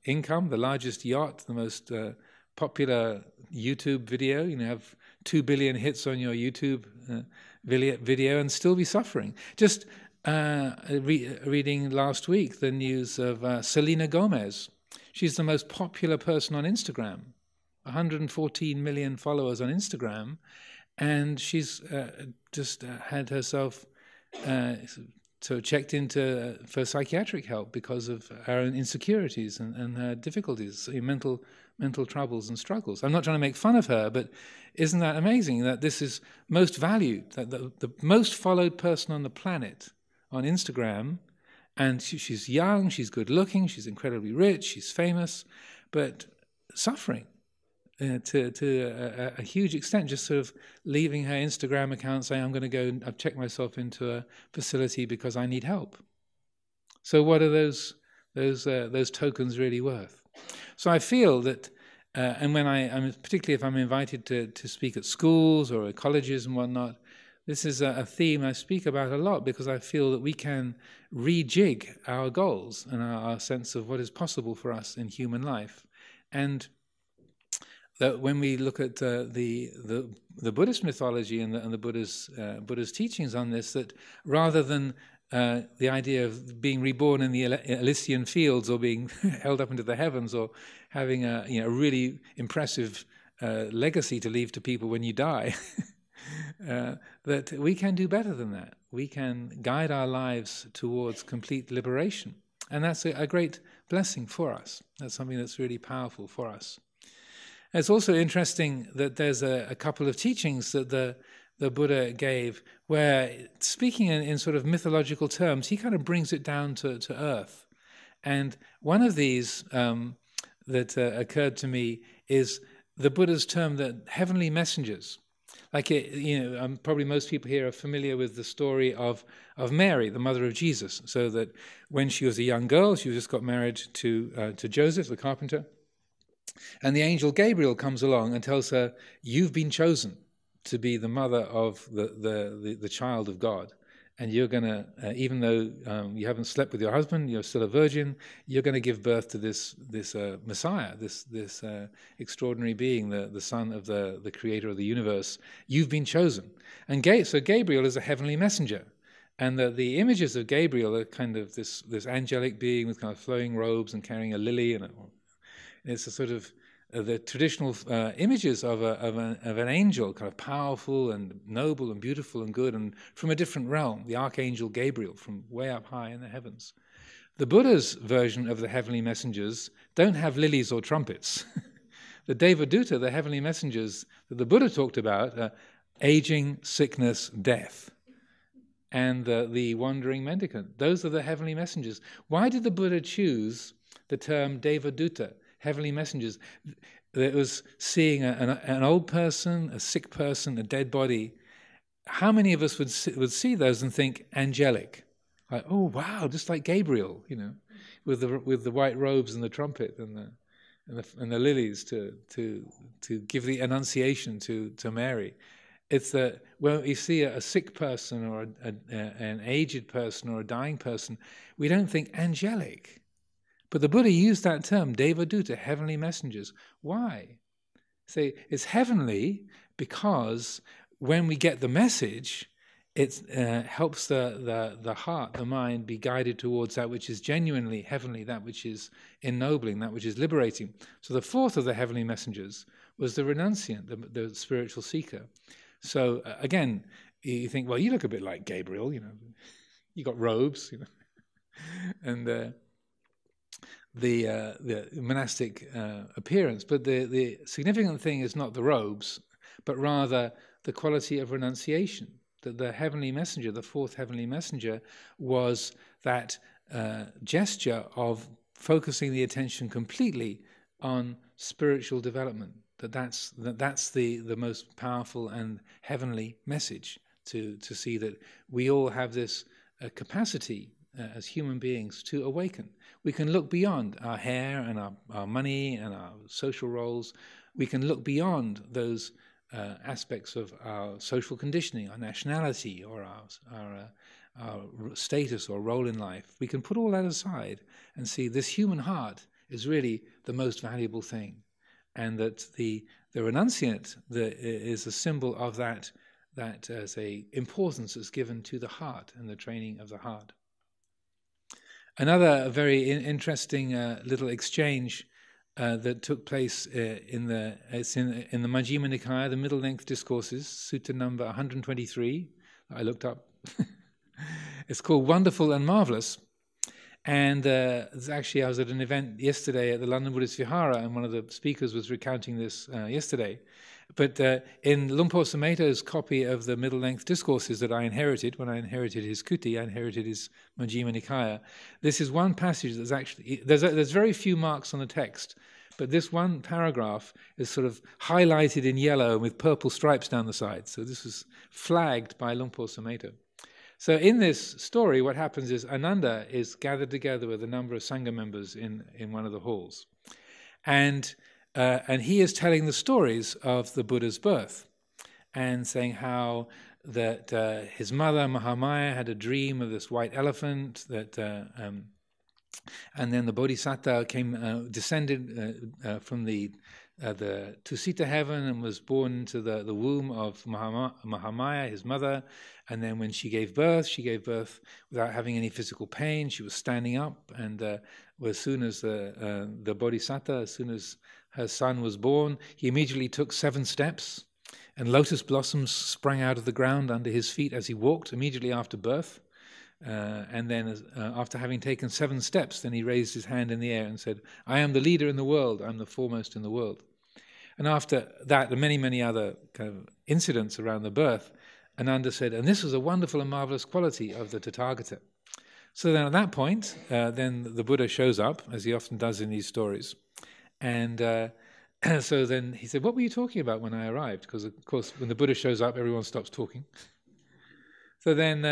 income, the largest yacht, the most popular YouTube video, have 2 billion hits on your YouTube video and still be suffering. Just reading last week the news of Selena Gomez. She's the most popular person on Instagram, 114 million followers on Instagram, and she's just had herself so checked into for psychiatric help because of her own insecurities and her difficulties, mental troubles and struggles. I'm not trying to make fun of her, but isn't that amazing that this is most valued, that the most followed person on the planet on Instagram, and she's young, she's good looking, she's incredibly rich, she's famous, but suffering. To a huge extent, just sort of leaving her Instagram account saying, I'm going to go and I've checked myself into a facility because I need help. So what are those tokens really worth? So I feel that, and when I'm particularly if I'm invited to speak at schools or at colleges and whatnot, this is a theme I speak about a lot because I feel that we can rejig our goals and our sense of what is possible for us in human life. And that when we look at the Buddhist mythology and the Buddha's teachings on this, that rather than the idea of being reborn in the Elysian fields or being held up into the heavens or having a really impressive legacy to leave to people when you die, that we can do better than that. We can guide our lives towards complete liberation, and that's a great blessing for us. That's something that's really powerful for us. It's also interesting that there's a couple of teachings that the Buddha gave where, speaking in sort of mythological terms, he kind of brings it down to earth. And one of these that occurred to me is the Buddha's term that heavenly messengers. Like, probably most people here are familiar with the story of Mary, the mother of Jesus. So that when she was a young girl, she just got married to Joseph, the carpenter. And the angel Gabriel comes along and tells her, you've been chosen. to be the mother of the child of God. And you're going to, even though you haven't slept with your husband, you're still a virgin, you're going to give birth to this Messiah, this extraordinary being, the son of the creator of the universe. You've been chosen. And so Gabriel is a heavenly messenger. And the images of Gabriel are kind of this angelic being with kind of flowing robes and carrying a lily. And it's a sort of the traditional images of an angel, kind of powerful and noble and beautiful and good, and from a different realm, the archangel Gabriel, from way up high in the heavens. The Buddha's version of the heavenly messengers don't have lilies or trumpets. The Devaduta, the heavenly messengers that the Buddha talked about, are aging, sickness, death, and the wandering mendicant. Those are the heavenly messengers. Why did the Buddha choose the term Devaduta, heavenly messengers? It was seeing an old person, a sick person, a dead body. How many of us would see those and think angelic? Like, oh wow, just like Gabriel, with the white robes and the trumpet and the lilies to give the annunciation to Mary. It's that when we see a sick person or an aged person or a dying person, we don't think angelic. But the Buddha used that term, Devaduta, heavenly messengers. Why? Say it's heavenly because when we get the message, it helps the heart, the mind, be guided towards that which is genuinely heavenly, that which is ennobling, that which is liberating. So the fourth of the heavenly messengers was the renunciant, the spiritual seeker. So again, you think, well, you look a bit like Gabriel, you got robes, and the monastic appearance. But the significant thing is not the robes, but rather the quality of renunciation. That the heavenly messenger, the fourth heavenly messenger, was that gesture of focusing the attention completely on spiritual development. That's the most powerful and heavenly message, to see that we all have this capacity as human beings to awaken. We can look beyond our hair and our money and our social roles. We can look beyond those aspects of our social conditioning, our nationality, or our status or role in life. We can put all that aside and see this human heart is really the most valuable thing. And that the renunciant is a symbol of that as a importance is given to the heart and the training of the heart. Another very interesting little exchange that took place in the Majjhima Nikaya, the middle length discourses, sutta number 123. I looked up. It's called Wonderful and Marvelous. And actually, I was at an event yesterday at the London Buddhist Vihara, and one of the speakers was recounting this yesterday. But in Lumpur Sumedho's copy of the middle-length discourses that I inherited, when I inherited his kuti, I inherited his Majjhima Nikaya, this is one passage that's actually... There's very few marks on the text, but this one paragraph is sort of highlighted in yellow with purple stripes down the side. So this was flagged by Lumpur Sumedho. So in this story, what happens is Ananda is gathered together with a number of Sangha members in one of the halls. And he is telling the stories of the Buddha's birth and saying how that his mother, Mahamaya, had a dream of this white elephant, and then the Bodhisattva descended from the Tusita heaven and was born into the womb of Mahamaya, his mother. And then when she gave birth without having any physical pain. She was standing up, and as soon as the Bodhisattva, as soon as her son was born, he immediately took 7 steps, and lotus blossoms sprang out of the ground under his feet as he walked immediately after birth. And then after having taken 7 steps, then he raised his hand in the air and said, "I am the leader in the world, I'm the foremost in the world." And after that, and many, many other kind of incidents around the birth, Ananda said, and this was a wonderful and marvelous quality of the Tathagata. So then at that point, then the Buddha shows up, as he often does in these stories. And so then he said, "What were you talking about when I arrived?" Because, of course, when the Buddha shows up, everyone stops talking. So then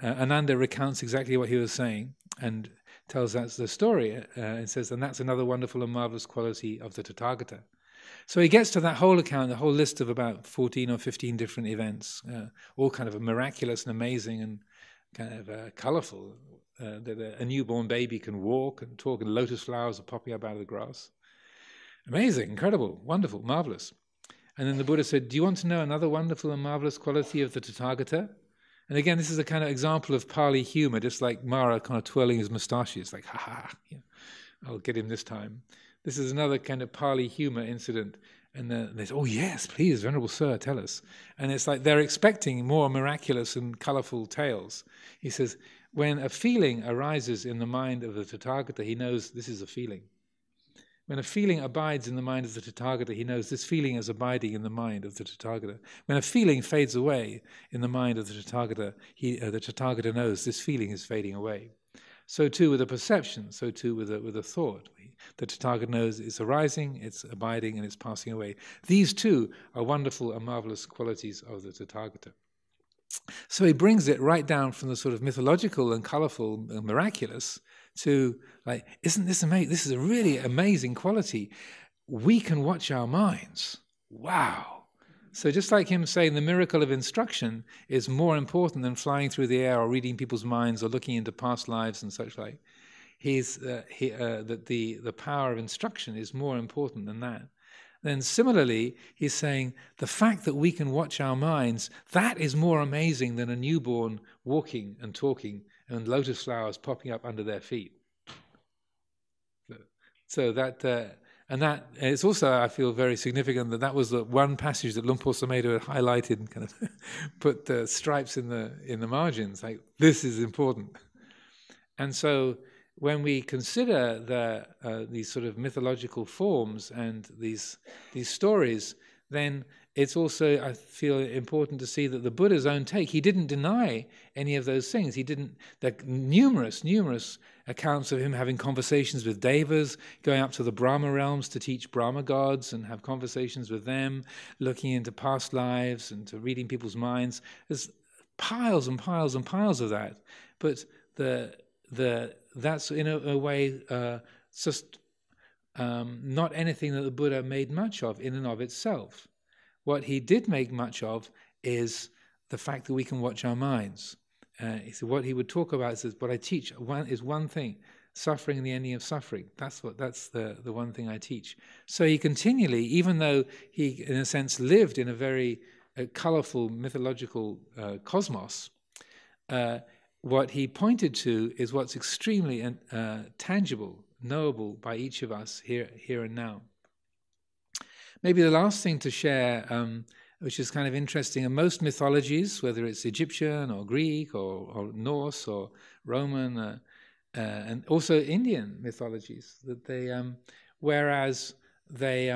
Ananda recounts exactly what he was saying and tells us the story. And says, and that's another wonderful and marvelous quality of the Tathagata. So he gets to that whole account, the whole list of about 14 or 15 different events, all kind of miraculous and amazing and kind of colourful, that a newborn baby can walk and talk, and lotus flowers are popping up out of the grass. Amazing, incredible, wonderful, marvellous. And then the Buddha said, do you want to know another wonderful and marvellous quality of the Tathagata? And again, this is a kind of example of Pali humour, just like Mara kind of twirling his moustaches, like, ha ha, I'll get him this time. This is another kind of Pali humour incident. And they say, oh yes, please, Venerable Sir, tell us. And it's like they're expecting more miraculous and colourful tales. He says, when a feeling arises in the mind of the Tathagata, he knows this is a feeling. When a feeling abides in the mind of the Tathagata, he knows this feeling is abiding in the mind of the Tathagata. When a feeling fades away in the mind of the Tathagata, the Tathagata knows this feeling is fading away. So too with a perception, so too with a thought. The Tathagata knows it's arising, it's abiding, and it's passing away. These two are wonderful and marvelous qualities of the Tathagata. So he brings it right down from the sort of mythological and colorful and miraculous to, like, isn't this amazing? This is a really amazing quality. We can watch our minds. Wow. So just like him saying the miracle of instruction is more important than flying through the air or reading people's minds or looking into past lives and such like, that the power of instruction is more important than that. Then similarly, he's saying the fact that we can watch our minds, that is more amazing than a newborn walking and talking and lotus flowers popping up under their feet. So that, and that it's also, I feel, very significant that was the one passage that Luang Por Sumedho had highlighted and kind of put stripes in the margins, like this is important. And so when we consider these sort of mythological forms and these stories, then it's also, I feel, important to see that the Buddha's own take, he didn't deny any of those things. There are numerous accounts of him having conversations with devas, going up to the Brahma realms to teach Brahma gods and have conversations with them, looking into past lives and to reading people's minds. There's piles and piles and piles of that. But that's in a way just not anything that the Buddha made much of in and of itself. What he did make much of is the fact that we can watch our minds. He said what he would talk about is what I teach is one thing: suffering and the ending of suffering. That's the one thing I teach. So he continually, even though he in a sense lived in a very colourful mythological cosmos, what he pointed to is what's extremely tangible, knowable by each of us here and now. Maybe the last thing to share, which is kind of interesting, in most mythologies, whether it's Egyptian or Greek or Norse or Roman, and also Indian mythologies, that whereas they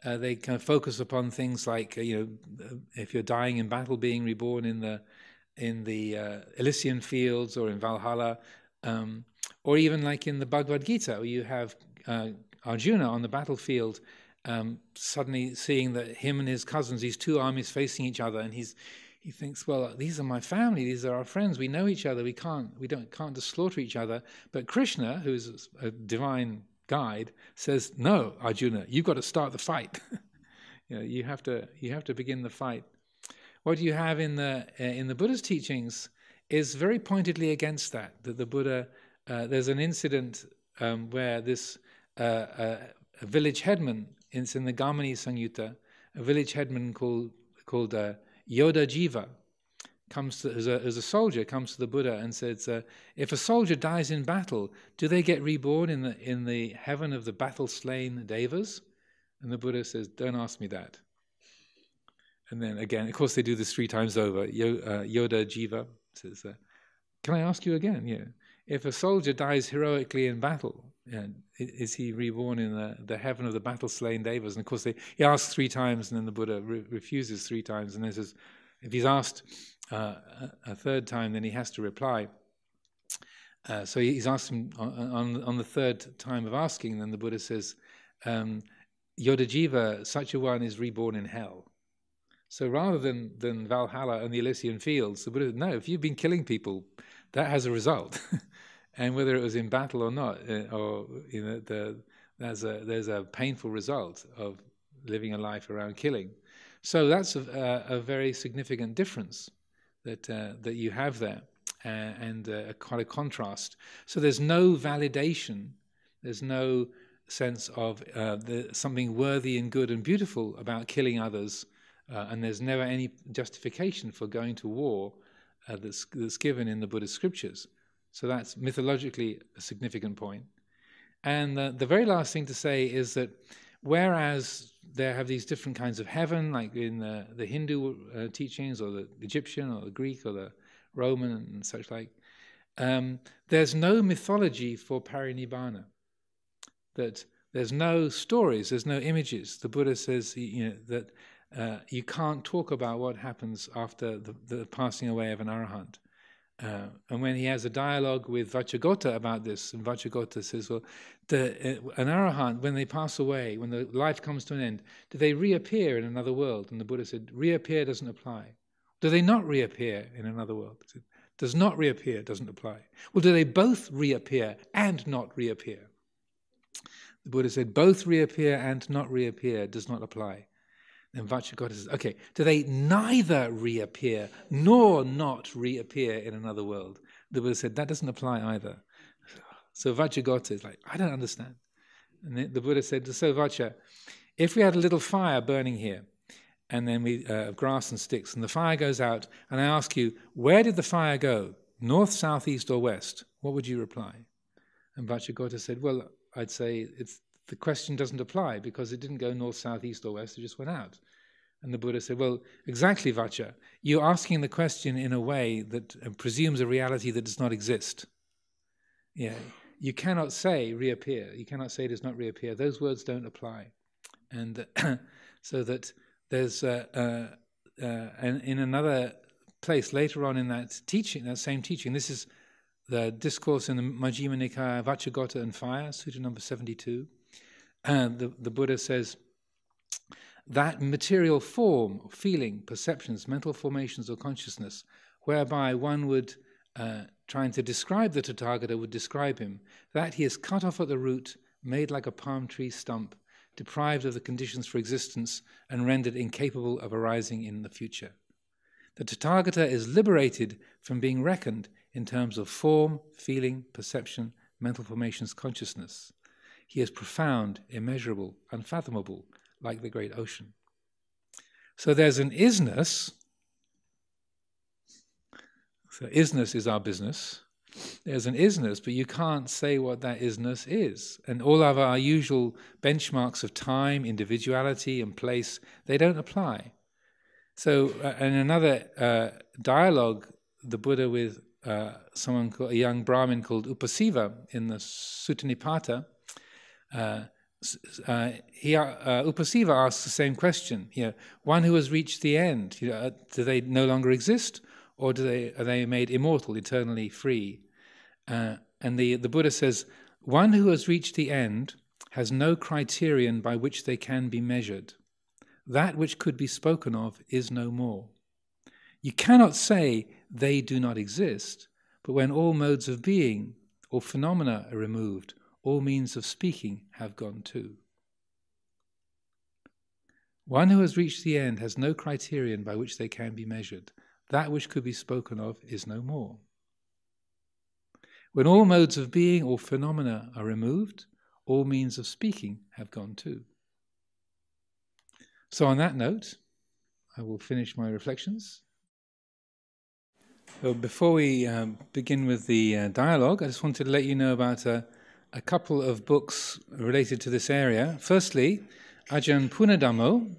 kind of focus upon things like if you're dying in battle, being reborn in the Elysian fields or in Valhalla, or even like in the Bhagavad Gita, where you have Arjuna on the battlefield, suddenly seeing that him and his cousins, these two armies facing each other, and he thinks, well, these are my family, these are our friends, we know each other, we can't just slaughter each other. But Krishna, who's a divine guide, says, no, Arjuna, you've got to start the fight. You have to begin the fight. What you have in the Buddha's teachings is very pointedly against that. That the Buddha, there's an incident where this a village headman, it's in the Gamani Samyutta, a village headman called Yoda Jiva, as a soldier, comes to the Buddha and says, if a soldier dies in battle, do they get reborn in the heaven of the battle-slain devas? And the Buddha says, don't ask me that. And then again, of course, they do this 3 times over. Yoda Jiva says, can I ask you again? Yeah. If a soldier dies heroically in battle, is he reborn in the heaven of the battle-slain devas? And of course, he asks 3 times, and then the Buddha refuses 3 times. And then says, if he's asked a 3rd time, then he has to reply. So he's asked him on the 3rd time of asking, then the Buddha says, Yoda Jiva, such a one is reborn in hell. So rather than Valhalla and the Elysian fields, the Buddha said, no, if you've been killing people, that has a result. And whether it was in battle or not, there's a painful result of living a life around killing. So that's a very significant difference that you have there, and quite a contrast. So there's no validation, there's no sense of something worthy and good and beautiful about killing others, and there's never any justification for going to war that's given in the Buddhist scriptures. So that's mythologically a significant point. And the very last thing to say is that whereas there have these different kinds of heaven, like in the Hindu teachings, or the Egyptian, or the Greek, or the Roman, and such like, there's no mythology for parinibbana. That there's no stories, there's no images. The Buddha says, that you can't talk about what happens after the passing away of an arahant. And when he has a dialogue with Vacchagotta about this, and Vacchagotta says, well, an arahant, when they pass away, when the life comes to an end, do they reappear in another world? And the Buddha said, reappear doesn't apply. Do they not reappear in another world? He said, does not reappear doesn't apply. Well, do they both reappear and not reappear? The Buddha said, both reappear and not reappear does not apply. Then Vacchagotta says, okay, do they neither reappear nor not reappear in another world? The Buddha said, that doesn't apply either. So Vacchagotta is like, I don't understand. And the Buddha said, so Vaccha, if we had a little fire burning here, and then we grass and sticks, and the fire goes out, and I ask you, where did the fire go? North, south, east, or west? What would you reply? And Vacchagotta said, well, I'd say the question doesn't apply because it didn't go north, south, east, or west, it just went out. And the Buddha said, well, exactly, Vaccha. You're asking the question in a way that presumes a reality that does not exist. Yeah, you cannot say reappear. You cannot say does not reappear. Those words don't apply. And so that there's, in another place later on in that teaching, that same teaching, this is the discourse in the Majjhima Nikaya, Vacchagotta and Fire, Sutta number 72. The Buddha says that material form, feeling, perceptions, mental formations or consciousness, whereby one would, trying to describe the Tathagata, would describe him, that he is cut off at the root, made like a palm tree stump, deprived of the conditions for existence, and rendered incapable of arising in the future. The Tathagata is liberated from being reckoned in terms of form, feeling, perception, mental formations, consciousness. He is profound, immeasurable, unfathomable, like the great ocean. So there's an isness. So isness is our business. There's an isness, but you can't say what that isness is. And all of our usual benchmarks of time, individuality, and place, they don't apply. So in another dialogue, the Buddha with someone called, a young Brahmin called Upasiva in the Sutta Nipata, Upasiva asks the same question. One who has reached the end, do they no longer exist, or are they made immortal, eternally free? And the Buddha says, one who has reached the end has no criterion by which they can be measured. That which could be spoken of is no more. You cannot say they do not exist, but when all modes of being or phenomena are removed, all means of speaking have gone too. One who has reached the end has no criterion by which they can be measured. That which could be spoken of is no more. When all modes of being or phenomena are removed, all means of speaking have gone too. So on that note, I will finish my reflections. So before we begin with the dialogue, I just wanted to let you know about a couple of books related to this area. Firstly, Ajahn Punadhammo,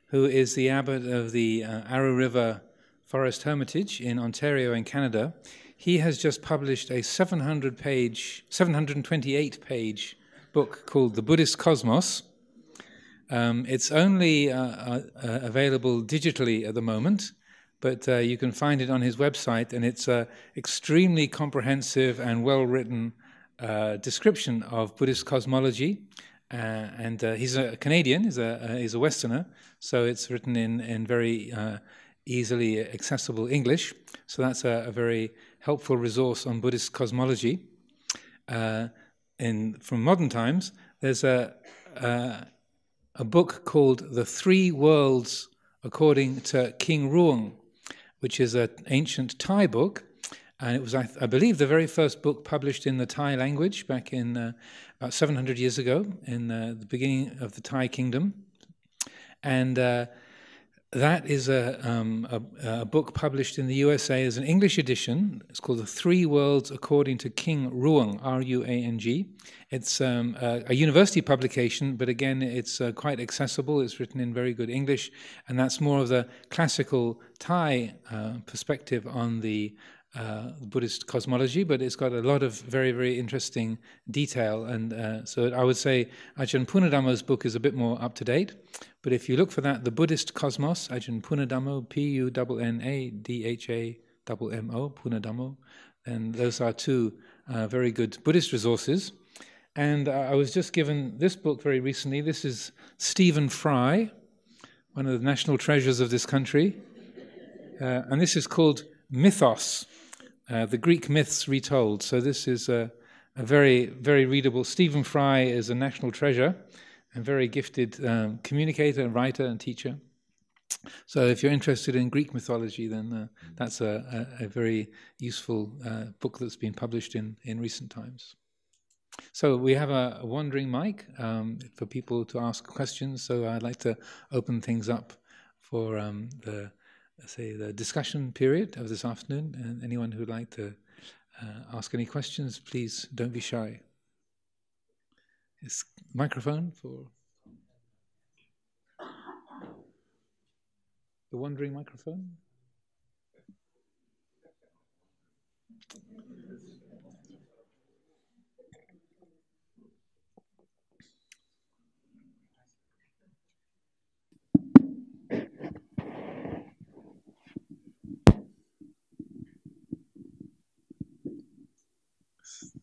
who is the abbot of the Arrow River Forest Hermitage in Ontario in Canada, he has just published a 728-page book called The Buddhist Cosmos. It's only available digitally at the moment, but you can find it on his website, and it's an extremely comprehensive and well-written description of Buddhist cosmology. And he's a Canadian, he's a Westerner, so it's written in very easily accessible English. So that's a very helpful resource on Buddhist cosmology. From modern times, there's a book called The Three Worlds According to King Ruang, which is an ancient Thai book. And it was, I believe, the very first book published in the Thai language back in about 700 years ago, in the beginning of the Thai kingdom. And that is a book published in the USA as an English edition. It's called The Three Worlds According to King Ruang, R-U-A-N-G. It's a university publication, but again, it's quite accessible. It's written in very good English, and that's more of the classical Thai perspective on the Buddhist cosmology, but it's got a lot of very, very interesting detail. And so I would say Ajahn Punadhammo's book is a bit more up-to-date. But if you look for that, The Buddhist Cosmos, Ajahn Punadhammo, P-U-N-N-A-D-H-A-M-M-O, Punadhammo, and those are two very good Buddhist resources. And I was just given this book very recently. This is Stephen Fry, one of the national treasures of this country. And this is called Mythos, the Greek myths retold. So this is a very, very readable. Stephen Fry is a national treasure and very gifted communicator, writer, and teacher. So if you're interested in Greek mythology, then that's a very useful book that's been published in recent times. So we have a wandering mic for people to ask questions. So I'd like to open things up for the discussion period of this afternoon. And anyone who'd like to ask any questions, please don't be shy. Is microphone for the wandering microphone?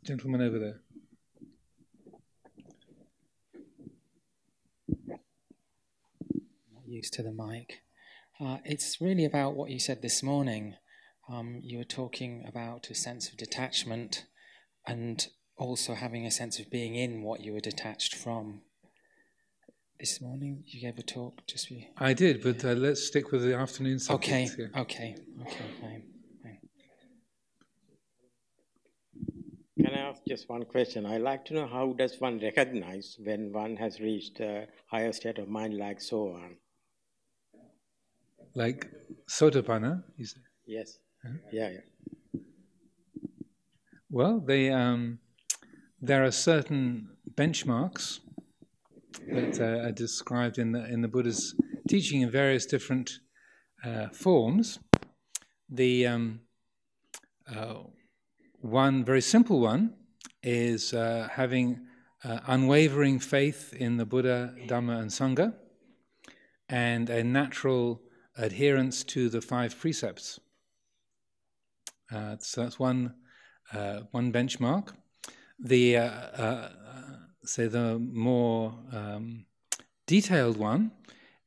Gentleman over there. Not used to the mic. It's really about what you said this morning. You were talking about a sense of detachment and also having a sense of being in what you were detached from. This morning you gave a talk. I did, but let's stick with the afternoon subject. Okay, fine. Can I ask just one question? I'd like to know, how does one recognize when one has reached a higher state of mind like Sohan? Like Sotapanna, you say? Yes. Huh? Yeah. Well, there are certain benchmarks that are described in the Buddha's teaching in various different forms. The one very simple one is having unwavering faith in the Buddha, Dhamma, and Sangha, and a natural adherence to the 5 precepts. So that's one benchmark. The more detailed one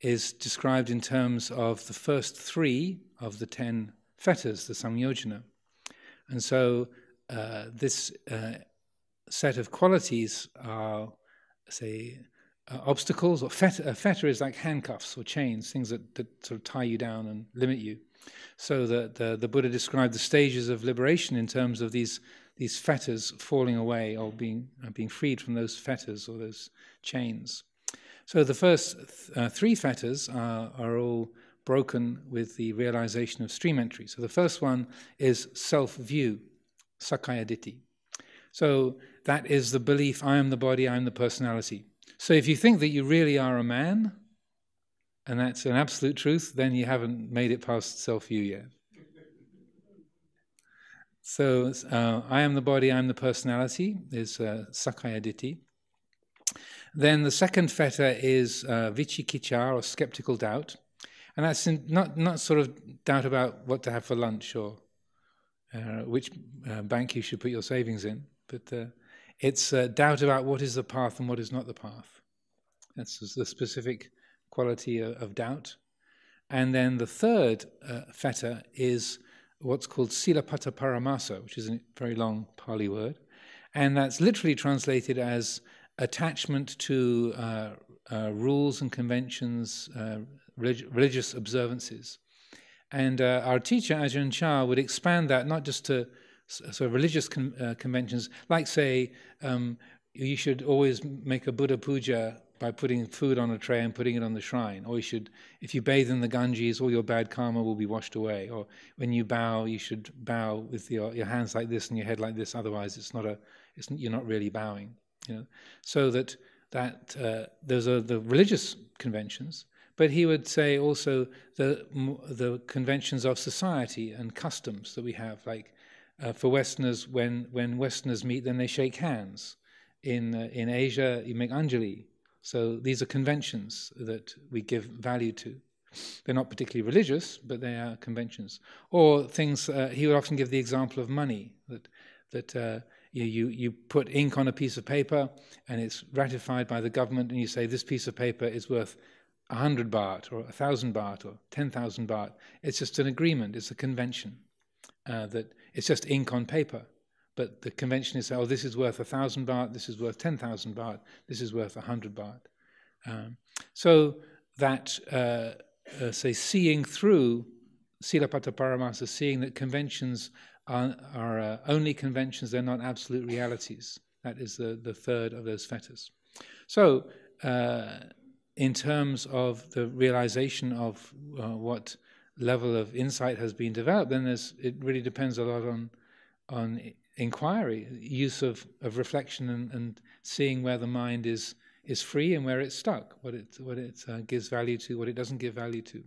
is described in terms of the first 3 of the 10 fetters, the Samyojana. And so this set of qualities are, obstacles, or a fetter is like handcuffs or chains, things that sort of tie you down and limit you. So the Buddha described the stages of liberation in terms of these fetters falling away or being freed from those fetters or those chains. So the first 3 fetters are all broken with the realization of stream entry. So the first one is self-view, Sakkaya Ditthi. So that is the belief, I am the body, I am the personality. So if you think that you really are a man, and that's an absolute truth, then you haven't made it past self-view yet. So I am the body, I am the personality is Sakkaya Ditthi. Then the second fetter is Vichikicha, or skeptical doubt. And that's not sort of doubt about what to have for lunch or which bank you should put your savings in, but it's doubt about what is the path and what is not the path. That's the specific quality of doubt. And then the third fetter is what's called Silapata Paramasa, which is a very long Pali word, and that's literally translated as attachment to rules and conventions, religious observances. And our teacher, Ajahn Chah, would expand that not just to sort of religious conventions, like say, you should always make a Buddha puja by putting food on a tray and putting it on the shrine. Or you should, if you bathe in the Ganges, all your bad karma will be washed away. Or when you bow, you should bow with your hands like this and your head like this. Otherwise, you're not really bowing. You know, so that those are the religious conventions. But he would say also the conventions of society and customs that we have, like for Westerners, when Westerners meet, then they shake hands. In Asia, you make Anjali. So these are conventions that we give value to. They're not particularly religious, but they are conventions. Or things, he would often give the example of money, that you put ink on a piece of paper and it's ratified by the government, and you say this piece of paper is worth 100 baht or 1,000 baht or 10,000 baht. It's just an agreement, it's a convention, that it's just ink on paper. But the convention is, oh, this is worth 1,000 baht, this is worth 10,000 baht, this is worth 100 baht. So that, say, seeing through Silapata Paramasa, seeing that conventions are only conventions, they're not absolute realities. That is the third of those fetters. So, in terms of the realization of what level of insight has been developed, then it really depends a lot on inquiry, use of reflection and seeing where the mind is free and where it's stuck, what it gives value to, what it doesn't give value to.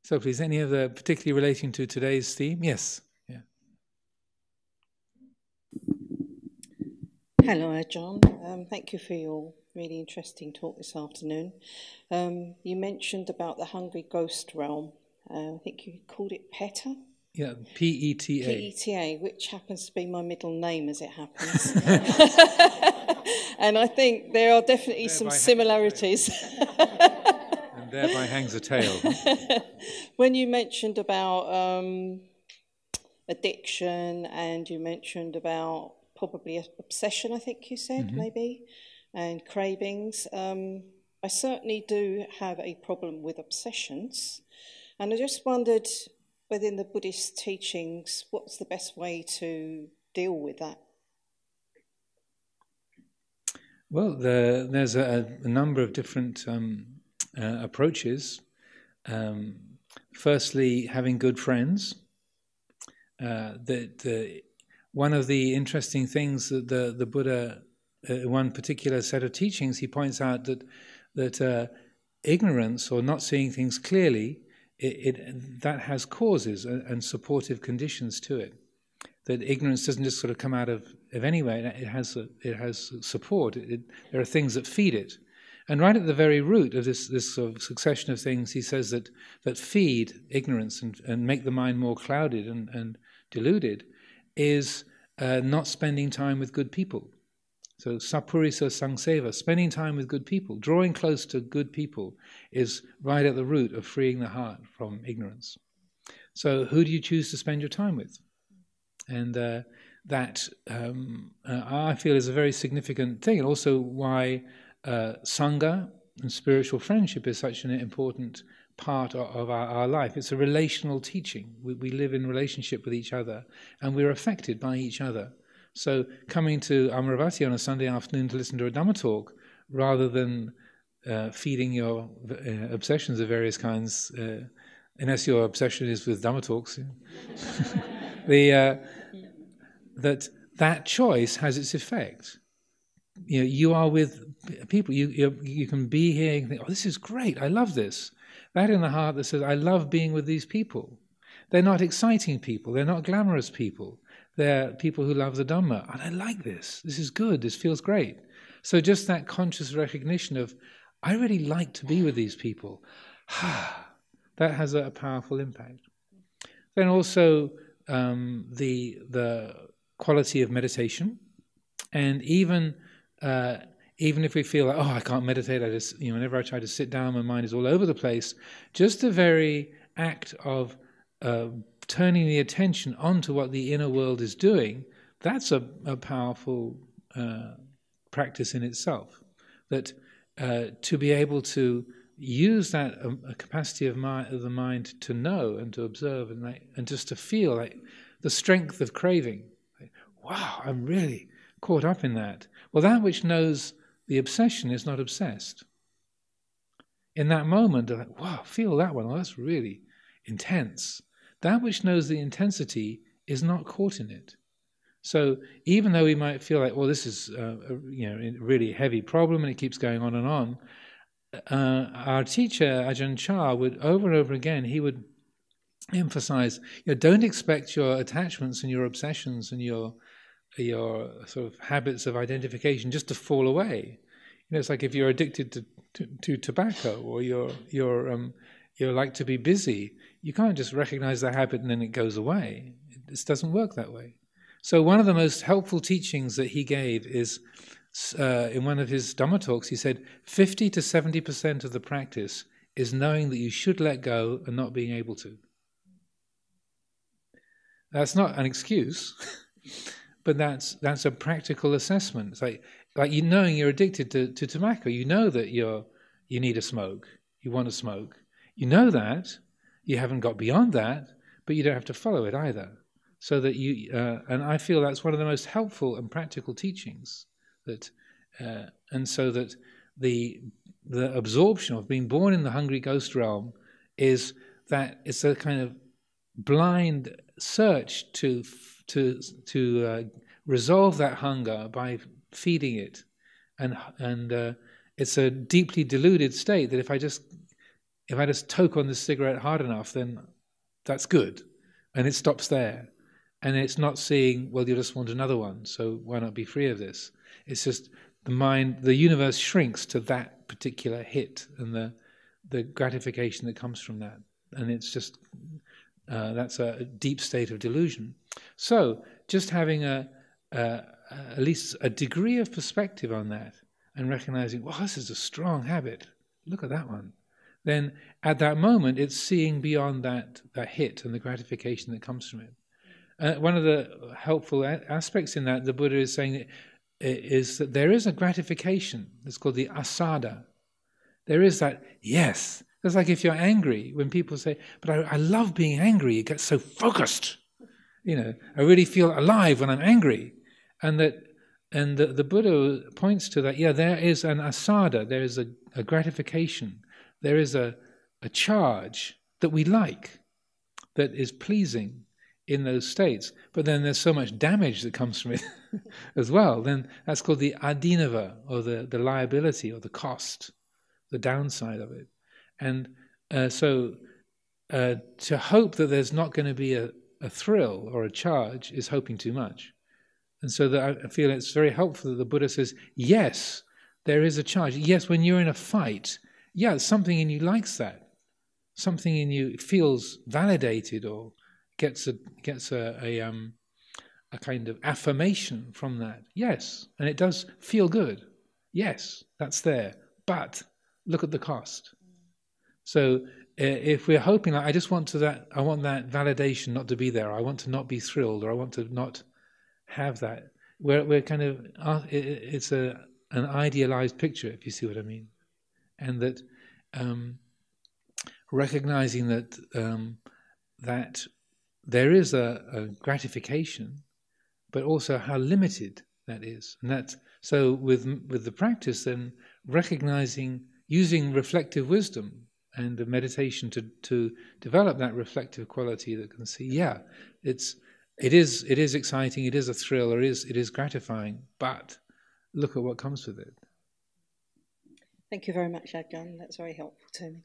So please, any other particularly relating to today's theme? Yes. Yeah. Hello, Ajahn. Thank you for your really interesting talk this afternoon. You mentioned about the hungry ghost realm. I think you called it PETA? Yeah, P-E-T-A. P-E-T-A, which happens to be my middle name as it happens. And I think there are definitely some similarities. And thereby hangs a tale. When you mentioned about addiction, and you mentioned about probably obsession, I think you said, maybe, and cravings, I certainly do have a problem with obsessions. And I just wondered, within the Buddhist teachings, what's the best way to deal with that? Well, there's a number of different approaches. Firstly, having good friends. One of the interesting things that the Buddha, one particular set of teachings, he points out that ignorance or not seeing things clearly, that has causes and supportive conditions to it. That ignorance doesn't just sort of come out of anywhere. It has support. There are things that feed it. And right at the very root of this sort of succession of things, he says that feed ignorance and make the mind more clouded and deluded is not spending time with good people. So sapurisa sangseva, spending time with good people, drawing close to good people, is right at the root of freeing the heart from ignorance. So who do you choose to spend your time with? And that I feel is a very significant thing, and also why sangha and spiritual friendship is such an important part of our life. It's a relational teaching. We live in relationship with each other, and we're affected by each other. So coming to Amaravati on a Sunday afternoon to listen to a Dhamma talk, rather than feeding your obsessions of various kinds, unless your obsession is with Dhamma talks, that choice has its effect. You know, you are with people. You can be here. You can think, oh, this is great. I love this. That in the heart that says, I love being with these people. They're not exciting people. They're not glamorous people. They're people who love the Dhamma. And I like this. This is good. This feels great. So just that conscious recognition of, I really like to be with these people. That has a powerful impact. Then also the quality of meditation. And even if we feel like, oh, I can't meditate, I just, whenever I try to sit down, my mind is all over the place, just the very act of turning the attention onto what the inner world is doing, that's a powerful practice in itself. That to be able to use that capacity of the mind to know and to observe and just to feel like the strength of craving. Like, wow, I'm really caught up in that. Well, that which knows the obsession is not obsessed. In that moment, like, wow, feel that one. Well, that's really intense. That which knows the intensity is not caught in it. So even though we might feel like, well, this is a really heavy problem and it keeps going on and on, our teacher Ajahn Chah would over and over again, he would emphasize, don't expect your attachments and your obsessions and your sort of habits of identification just to fall away. It's like if you're addicted to tobacco, or you're like to be busy, you can't just recognize the habit and then it goes away. This doesn't work that way. So one of the most helpful teachings that he gave is, in one of his Dhamma talks, he said 50 to 70% of the practice is knowing that you should let go and not being able to. That's not an excuse, but that's a practical assessment. It's like you knowing you're addicted to tobacco. You know that you need a smoke, you want to smoke. You know that, you haven't got beyond that, but you don't have to follow it either. So that and I feel that's one of the most helpful and practical teachings. And so that the absorption of being born in the hungry ghost realm is that it's a kind of blind search to resolve that hunger by feeding it, and it's a deeply deluded state that if I just toke on the cigarette hard enough, then that's good, and it stops there. And it's not seeing, well, you just want another one, so why not be free of this? It's just the universe shrinks to that particular hit and the gratification that comes from that. And it's just, that's a deep state of delusion. So just having at least a degree of perspective on that and recognizing, well, this is a strong habit. Look at that one. Then at that moment, it's seeing beyond that hit and the gratification that comes from it. One of the helpful aspects in that, the Buddha is saying, is that there is a gratification. It's called the asada. There is that, yes. It's like if you're angry, when people say, but I love being angry, it gets so focused. I really feel alive when I'm angry. And the Buddha points to that, there is an asada, there is a gratification, there is a charge that we like, that is pleasing in those states, but then there's so much damage that comes from it as well. Then that's called the adinava, or the liability, or the cost, the downside of it. And so to hope that there's not going to be a thrill or a charge is hoping too much. And so that I feel it's very helpful that the Buddha says, yes, there is a charge. Yes, when you're in a fight, something in you likes that. Something in you feels validated or gets a kind of affirmation from that. Yes, and it does feel good. Yes, that's there. But look at the cost. So if we're hoping, I want that validation not to be there. I want to not be thrilled, or I want to not have that. We're kind of it's an idealized picture, if you see what I mean, and that recognizing that that there is a gratification, but also how limited that is. And that's so with the practice, then recognizing, using reflective wisdom and the meditation to develop that reflective quality that can see, it is exciting, it is a thrill, or it is gratifying, but look at what comes with it. Thank you very much, Ajahn. That's very helpful to me.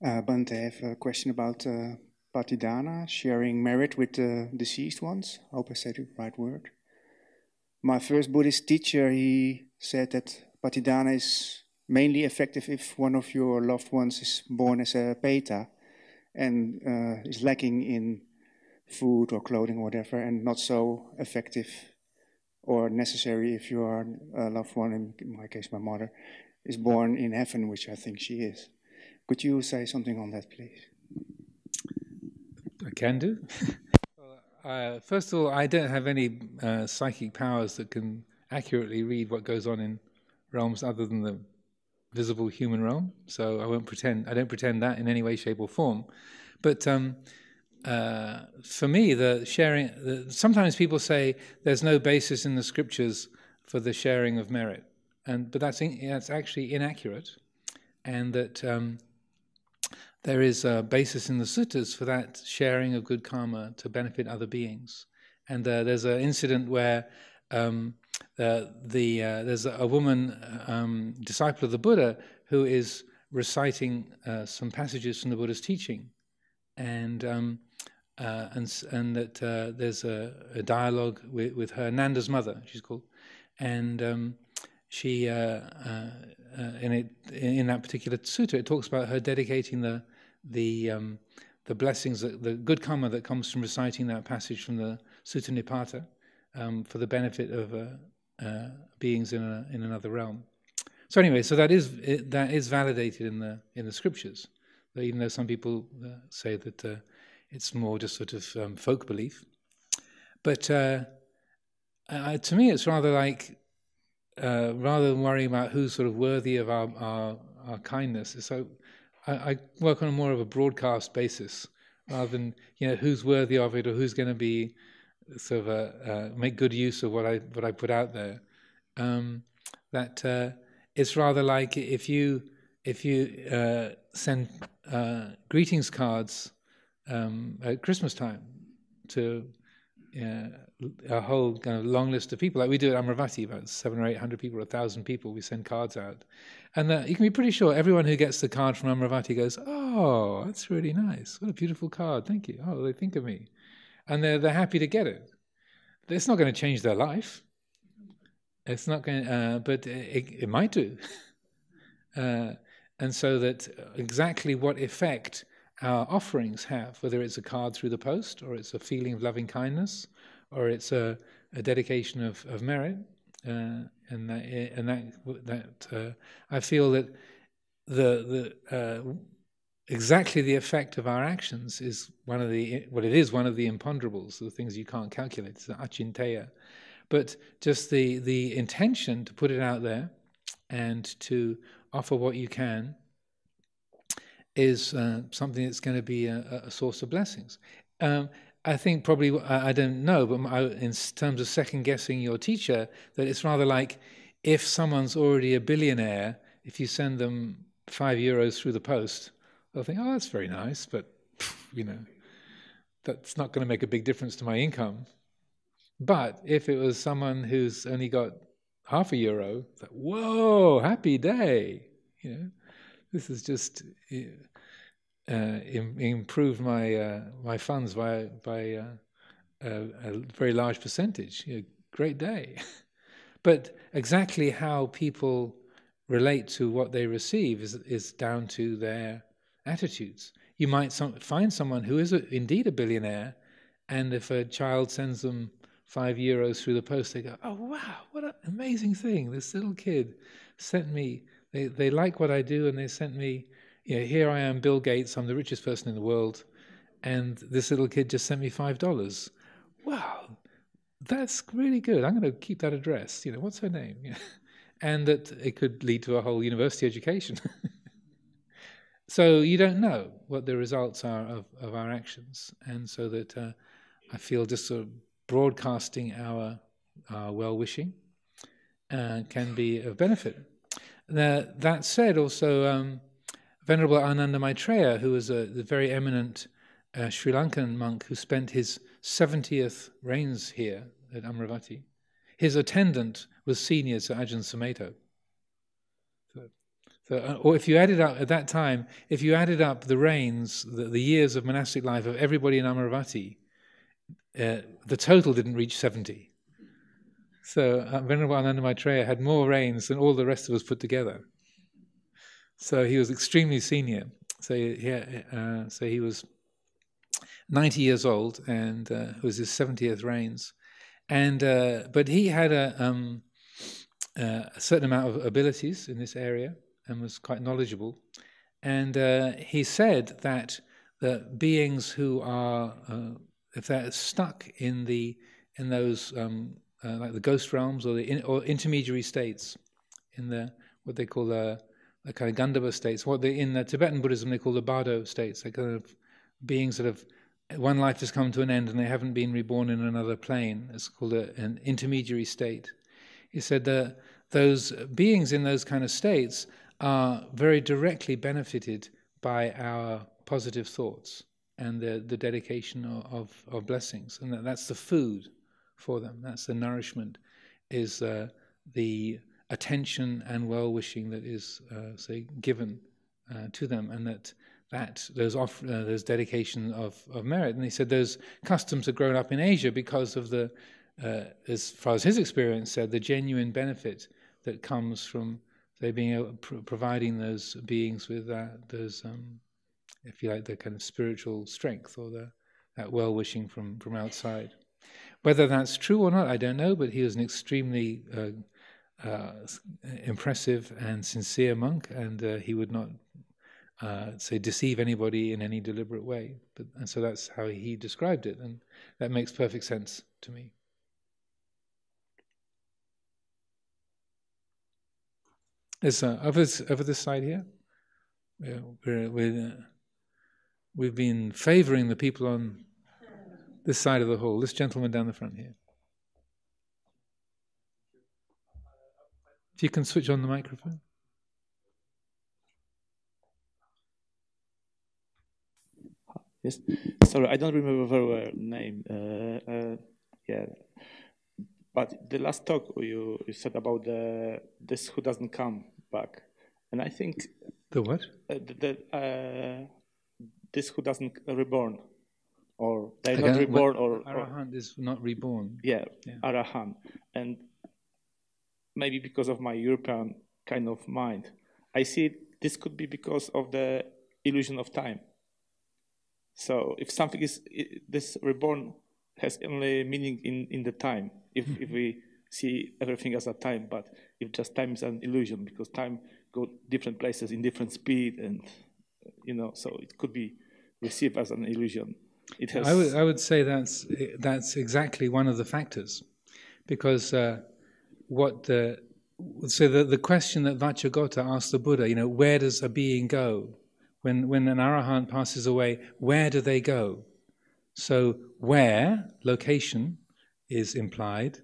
Bhante, I have a question about Patidana, sharing merit with the deceased ones. I hope I said the right word. My first Buddhist teacher, he said that Patidana is mainly effective if one of your loved ones is born as a Peta and is lacking in food or clothing or whatever, and not so effective or necessary if your loved one, in my case my mother, is born in heaven, which I think she is. Could you say something on that, please? I can do. First of all, I don't have any psychic powers that can accurately read what goes on in realms other than the visible human realm. So I won't pretend. I don't pretend that in any way, shape, or form. But for me, the sharing. Sometimes people say there's no basis in the scriptures for the sharing of merit, but that's actually inaccurate, and that there is a basis in the suttas for that sharing of good karma to benefit other beings. And there's an incident where there's a woman, disciple of the Buddha, who is reciting some passages from the Buddha's teaching, and that there's a dialogue with her, Nanda's mother, she's called, and she in that particular sutta, it talks about her dedicating the blessings, the good karma that comes from reciting that passage from the Sutta Nipata for the benefit of beings in another realm. So anyway, so that is validated in the scriptures, even though some people say that it's more just sort of folk belief. But to me, it's rather like rather than worrying about who's sort of worthy of our kindness. So I work on more of a broadcast basis rather than who's worthy of it or who's going to be sort of make good use of what I put out there. That it's rather like if you send greetings cards at Christmas time to a whole kind of long list of people, like we do at Amaravati, about 700 or 800 people, 1,000 people, we send cards out. And you can be pretty sure everyone who gets the card from Amaravati goes, "Oh, that's really nice. What a beautiful card. Thank you. Oh, they think of me." And they're happy to get it. It's not going to change their life. It's not going but it might do. And so that exactly what effect our offerings have, whether it's a card through the post, or it's a feeling of loving kindness, or it's a dedication of merit, and that I feel that the exactly the effect of our actions is one of the imponderables, the things you can't calculate. It's the achinteya, but just the intention to put it out there and to offer what you can is something that's going to be a source of blessings. I think probably, I don't know, but in terms of second-guessing your teacher, that it's rather like if someone's already a billionaire, if you send them €5 through the post, they'll think, "Oh, that's very nice, but that's not going to make a big difference to my income." But if it was someone who's only got €0.50, it's like, "Whoa, happy day!" This has just improved my funds by a very large percentage. Great day. But exactly how people relate to what they receive is down to their attitudes. You might find someone who is indeed a billionaire, and if a child sends them €5 through the post, they go, "Oh wow, what an amazing thing! This little kid sent me. They like what I do, and they sent me. Here I am, Bill Gates. I'm the richest person in the world, and this little kid just sent me $5. Wow, that's really good. I'm going to keep that address. What's her name?" And that it could lead to a whole university education. So you don't know what the results are of our actions, and so that I feel just sort of broadcasting our well-wishing can be of benefit. That said, also Venerable Ananda Maitreya, who was a very eminent Sri Lankan monk who spent his 70th reigns here at Amaravati, his attendant was senior to Ajahn Amaro. Or if you added up at that time, if you added up the reigns, the years of monastic life of everybody in Amaravati, the total didn't reach 70. So Venerable Ananda Maitreya had more reigns than all the rest of us put together. So he was extremely senior. So he was 90 years old, and it was his 70th reigns. And but he had a certain amount of abilities in this area and was quite knowledgeable. And he said that the beings who are, if they're stuck in those like the ghost realms or or intermediary states, in what they call the kind of Gandhava states, in the Tibetan Buddhism they call the Bardo states, they're kind of beings that have, one life has come to an end and they haven't been reborn in another plane. It's called an intermediary state. He said that those beings in those kind of states are very directly benefited by our positive thoughts and the dedication of blessings, and that's the food for them. That's the nourishment, is the attention and well-wishing that is, say, given to them, and those dedication of merit. And he said those customs have grown up in Asia because of the, as far as his experience said, the genuine benefit that comes from they being able, providing those beings with those, if you like, the kind of spiritual strength or that well-wishing from outside. Whether that's true or not, I don't know, but he was an extremely impressive and sincere monk, and he would not say deceive anybody in any deliberate way. And so that's how he described it, and that makes perfect sense to me. There's over this side here. We've been favouring the people on this side of the hall. This gentleman down the front here. If you can switch on the microphone. Yes. Sorry, I don't remember very well name. Yeah. But the last talk you said about this who doesn't come back, and I think the what? This who doesn't reborn, or they're not reborn, or Arahant is not reborn. Yeah, Arahant, and maybe because of my European kind of mind, I see this could be because of the illusion of time. So if something is this reborn has only meaning in the time. If we see everything as a time, but if just time is an illusion, because time goes different places in different speed, and so it could be received as an illusion. It has. I would say that's exactly one of the factors, because the question that Vajragota asked the Buddha, where does a being go when an Arahant passes away? Where do they go? So where, location, is implied.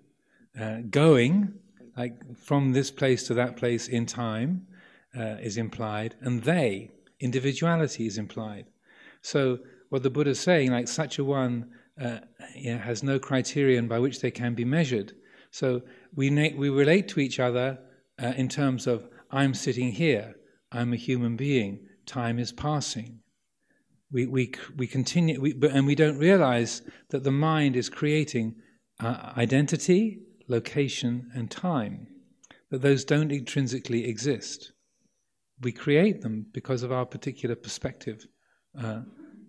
Going, like from this place to that place in time, is implied. And they, individuality, is implied. So what the Buddha is saying, like such a one has no criterion by which they can be measured. So we relate to each other in terms of, I'm sitting here, I'm a human being, time is passing. We continue, and we don't realize that the mind is creating identity, location, and time, that those don't intrinsically exist. We create them because of our particular perspective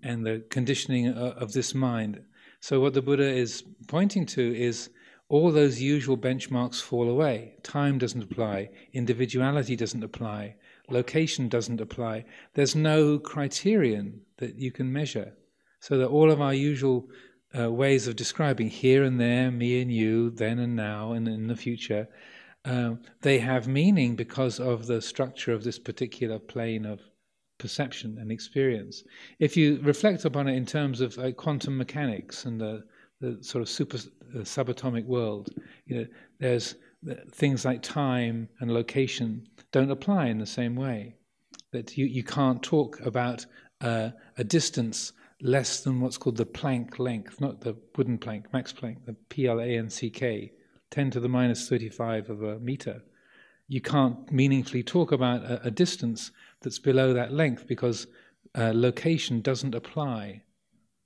and the conditioning of this mind. So what the Buddha is pointing to is all those usual benchmarks fall away. Time doesn't apply, individuality doesn't apply, location doesn't apply. There's no criterion that you can measure. So that all of our usual ways of describing here and there, me and you, then and now, and in the future, they have meaning because of the structure of this particular plane of perception and experience. If you reflect upon it in terms of quantum mechanics and the sort of super subatomic world, there's things like time and location don't apply in the same way. That you can't talk about a distance less than what's called the Planck length, not the wooden Planck, Max Planck, the Planck, 10 to the minus 35 of a meter. You can't meaningfully talk about a distance that's below that length because location doesn't apply.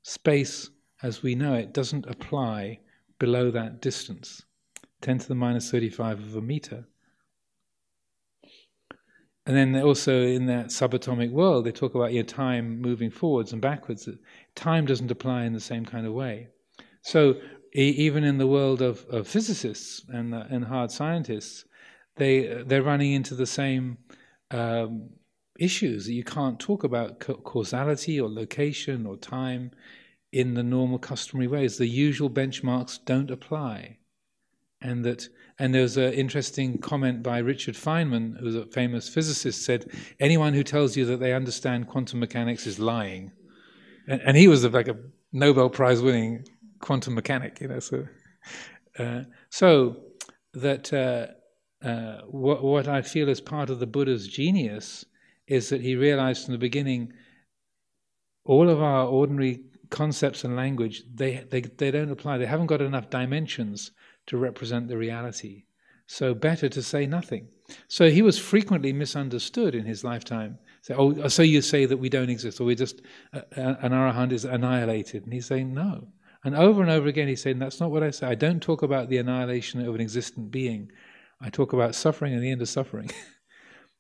Space, as we know it, doesn't apply below that distance, 10 to the minus 35 of a meter. And then also in that subatomic world, they talk about time moving forwards and backwards. Time doesn't apply in the same kind of way. So even in the world of physicists and hard scientists, they're running into the same issues, that you can't talk about causality or location or time in the normal customary ways. The usual benchmarks don't apply. And there's an interesting comment by Richard Feynman, who's a famous physicist, said, anyone who tells you that they understand quantum mechanics is lying. And he was like a Nobel Prize winning quantum mechanic, so that what I feel is part of the Buddha's genius is that he realized from the beginning all of our ordinary concepts and language, they don't apply. They haven't got enough dimensions to represent the reality. So better to say nothing. So he was frequently misunderstood in his lifetime. So, so you say that we don't exist, or we just, an arahant is annihilated. And he's saying no. And over again he's saying, that's not what I say. I don't talk about the annihilation of an existent being. I talk about suffering and the end of suffering.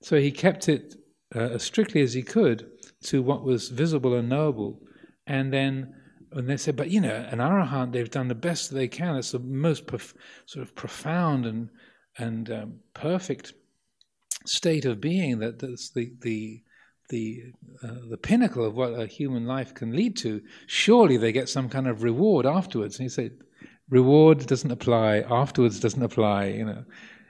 So he kept it as strictly as he could to what was visible and knowable. And then when they said, but an arahant, they've done the best that they can. It's the most sort of profound and perfect state of being, that's the pinnacle of what a human life can lead to. Surely they get some kind of reward afterwards. And he said, reward doesn't apply, afterwards doesn't apply,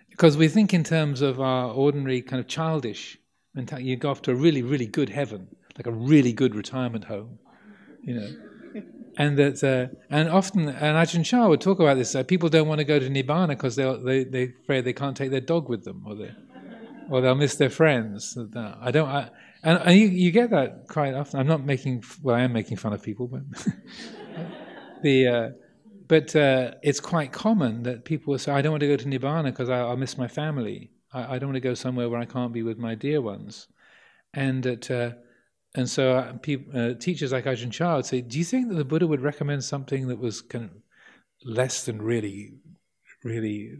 Because we think in terms of our ordinary kind of childish mentality. You go off to a really, really good heaven, like a really good retirement home, And that, and often, and Ajahn Chah would talk about this. People don't want to go to Nibbana because they're afraid they can't take their dog with them, or they'll miss their friends. And you get that quite often. I'm not making, well, I am making fun of people, but it's quite common that people will say, I don't want to go to Nibbana because I'll miss my family. I don't want to go somewhere where I can't be with my dear ones. And so teachers like Ajahn Chah would say, do you think that the Buddha would recommend something that was kind of less than really, really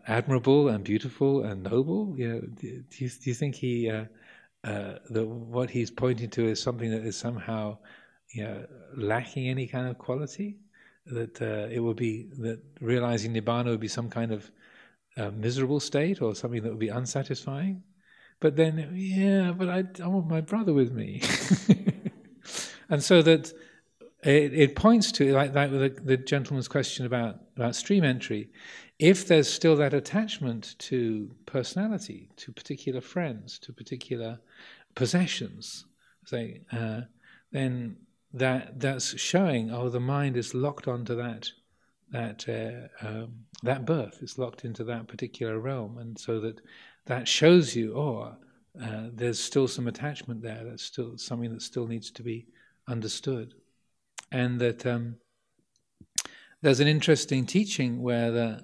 admirable and beautiful and noble? Do you think that what he's pointing to is something that is somehow lacking any kind of quality? That it would be, that realizing Nibbana would be some kind of miserable state or something that would be unsatisfying? But then, but I want my brother with me. And so that it points to, like the gentleman's question about stream entry, if there's still that attachment to personality, to particular friends, to particular possessions, say, then that's showing, the mind is locked onto that birth, it's locked into that particular realm, and so that shows you, there's still some attachment there. That's still something that still needs to be understood. And that there's an interesting teaching where the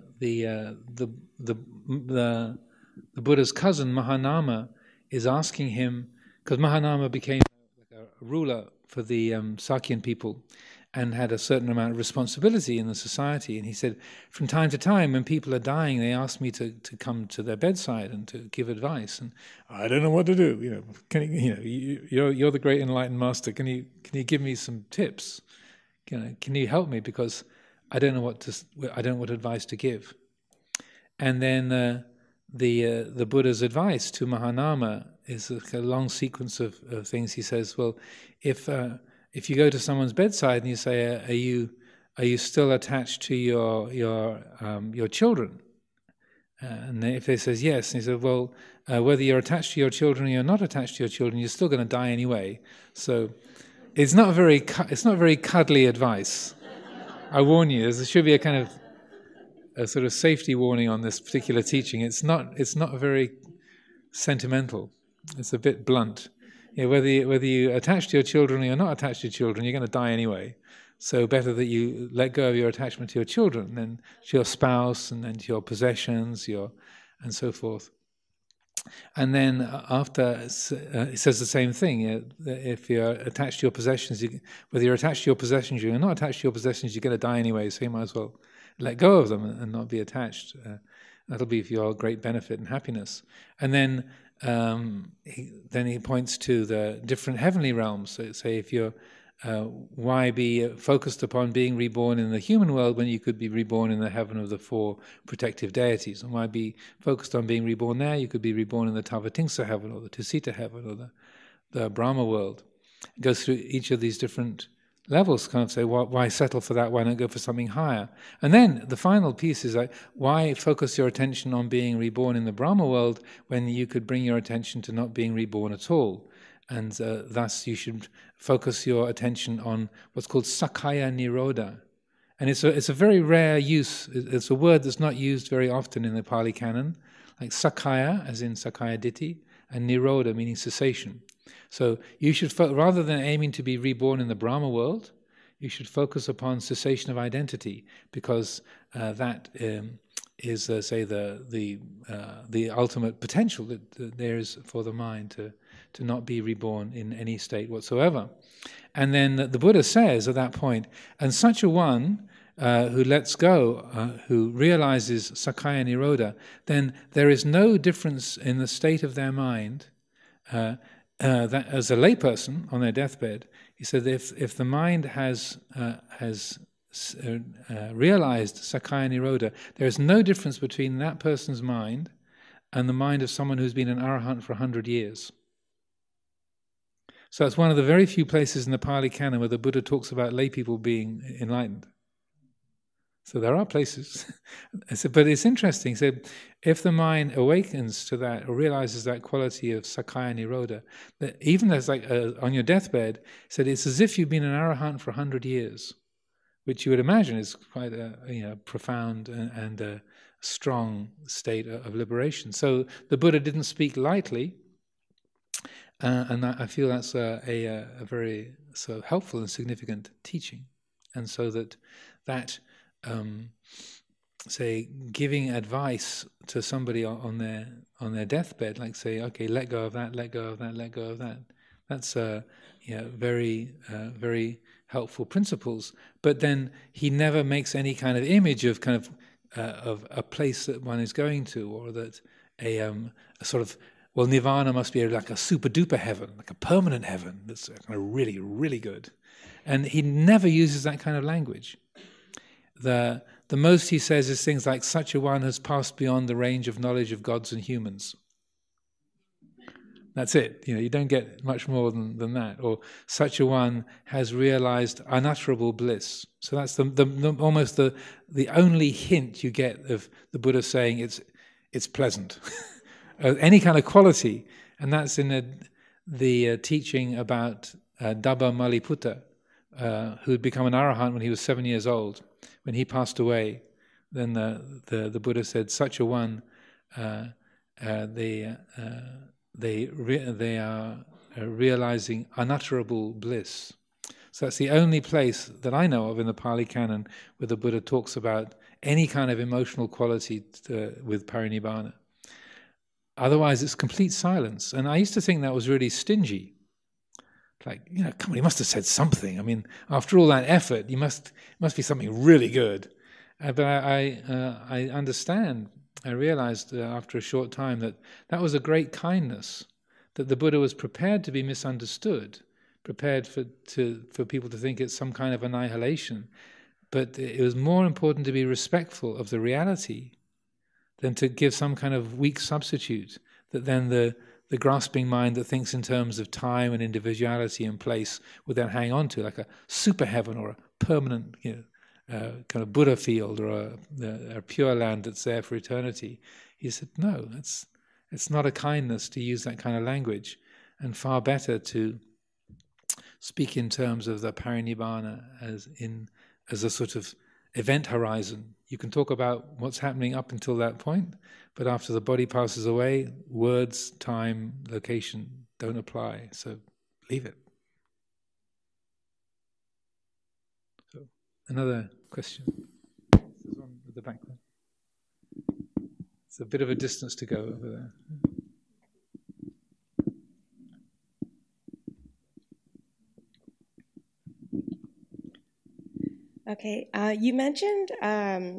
Buddha's cousin Mahanama is asking him, because Mahanama became like a ruler for the Sakyan people and had a certain amount of responsibility in the society. And he said, from time to time, when people are dying, they ask me to come to their bedside and to give advice. And I don't know what to do. Can you're the great enlightened master. Can you give me some tips? Can you help me, because I don't know what advice to give. And then the Buddha's advice to Mahanama is a long sequence of things. He says, well, if you go to someone's bedside and you say, "Are you still attached to your children?" And if they says yes, and he said, "Well, whether you're attached to your children or you're not attached to your children, you're still going to die anyway." So it's not very cuddly advice. I warn you, there should be a sort of safety warning on this particular teaching. It's not very sentimental. It's a bit blunt. Whether you attach to your children or you're not attached to your children, you're going to die anyway. So better that you let go of your attachment to your children, then to your spouse, and then to your possessions, and so forth. And then after, it says the same thing. If you're attached to your possessions, whether you're attached to your possessions or you're not attached to your possessions, you're going to die anyway. So you might as well let go of them and not be attached. That'll be for your great benefit and happiness. And then he points to the different heavenly realms. So say if you're why be focused upon being reborn in the human world when you could be reborn in the heaven of the four protective deities? And why be focused on being reborn there? You could be reborn in the Tavatimsa heaven or the Tusita heaven or the Brahma world. It goes through each of these different levels, kind of say, why settle for that? Why not go for something higher? And then the final piece is like, why focus your attention on being reborn in the Brahma world when you could bring your attention to not being reborn at all? And thus you should focus your attention on what's called Sakaya Nirodha. And it's a very rare use. It's a word that's not used very often in the Pali Canon, like Sakaya, as in Sakaya Ditti, and Nirodha, meaning cessation. So you should, rather than aiming to be reborn in the Brahma world, you should focus upon cessation of identity, because that is, say, the ultimate potential that there is for the mind to not be reborn in any state whatsoever. And then the Buddha says at that point, and such a one who lets go, who realizes Sakaya Nirodha, then there is no difference in the state of their mind. That as a layperson on their deathbed, he said, if the mind has realized Sakaya Nirodha, there is no difference between that person's mind and the mind of someone who's been an arahant for 100 years. So it's one of the very few places in the Pali Canon where the Buddha talks about lay people being enlightened. So there are places. But it's interesting. So if the mind awakens to that or realizes that quality of Sakaya Nirodha, that even as like on your deathbed, said it's as if you've been an arahant for 100 years, which you would imagine is quite a profound and a strong state of liberation. So the Buddha didn't speak lightly. And I feel that's a very helpful and significant teaching. And so that say, giving advice to somebody on their deathbed, like say, okay, let go of that, let go of that, let go of that. That's very very helpful principles. But then he never makes any kind of image of of a place that one is going to, or that a sort of, well, nirvana must be like a super duper heaven, like a permanent heaven that's kind of really, really good. And he never uses that kind of language. The most he says is things like, such a one has passed beyond the range of knowledge of gods and humans. That's it. You don't get much more than that. Or such a one has realized unutterable bliss. So that's almost the only hint you get of the Buddha saying it's pleasant. Any kind of quality, and that's in the teaching about Dabba Maliputta, who had become an arahant when he was 7 years old. When he passed away, then the Buddha said, "Such a one, they are realizing unutterable bliss." So that's the only place that I know of in the Pali Canon where the Buddha talks about any kind of emotional quality with parinibbana. Otherwise, it's complete silence. And I used to think that was really stingy. Like, come on, he must have said something. I mean, after all that effort, you must be something really good. But I understand. I realized after a short time that was a great kindness, that the Buddha was prepared to be misunderstood, prepared for people to think it's some kind of annihilation. But it was more important to be respectful of the reality than to give some kind of weak substitute that then the grasping mind that thinks in terms of time and individuality and place would then hang on to, like a super heaven or a permanent kind of Buddha field or a pure land that's there for eternity. He said, no, it's not a kindness to use that kind of language, and far better to speak in terms of the parinibbana as a sort of event horizon. You can talk about what's happening up until that point, but after the body passes away, words, time, location don't apply. So leave it. So another question. There's one at the back there. It's a bit of a distance to go over there. Okay, you mentioned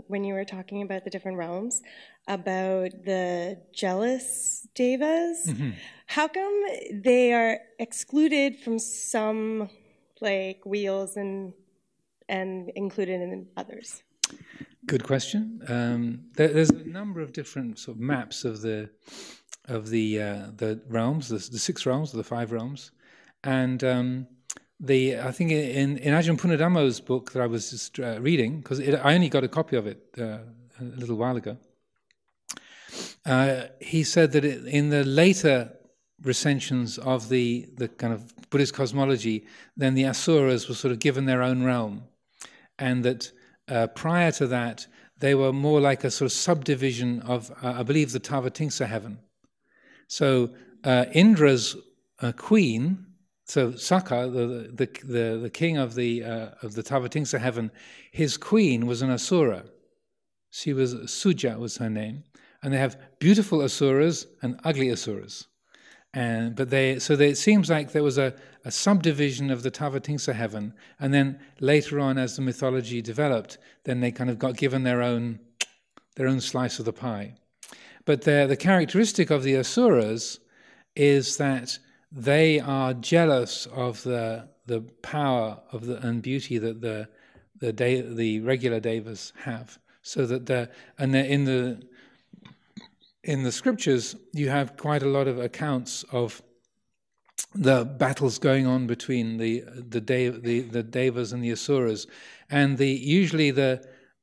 when you were talking about the different realms about the jealous devas. Mm-hmm. How come they are excluded from some like wheels and included in others? Good question. There's a number of different sort of maps of the realms, the 6 realms, or the 5 realms, and I think in Ajahn Punadhammo's book that I was just reading, because I only got a copy of it a little while ago. He said that in the later recensions of the kind of Buddhist cosmology, then the Asuras were sort of given their own realm, and that prior to that, they were more like a sort of subdivision of, I believe, the Tavatimsa heaven. So Indra's queen, so Sakka, the king of the Tavatimsa heaven, his queen was an Asura. She was Suja, was her name, and they have beautiful Asuras and ugly Asuras. It seems like there was a subdivision of the Tavatimsa heaven, and then later on, as the mythology developed, then they kind of got given their own slice of the pie. But the characteristic of the Asuras is that they are jealous of the power of and beauty that the regular devas have. So that in the scriptures, you have quite a lot of accounts of the battles going on between the devas and the asuras, and usually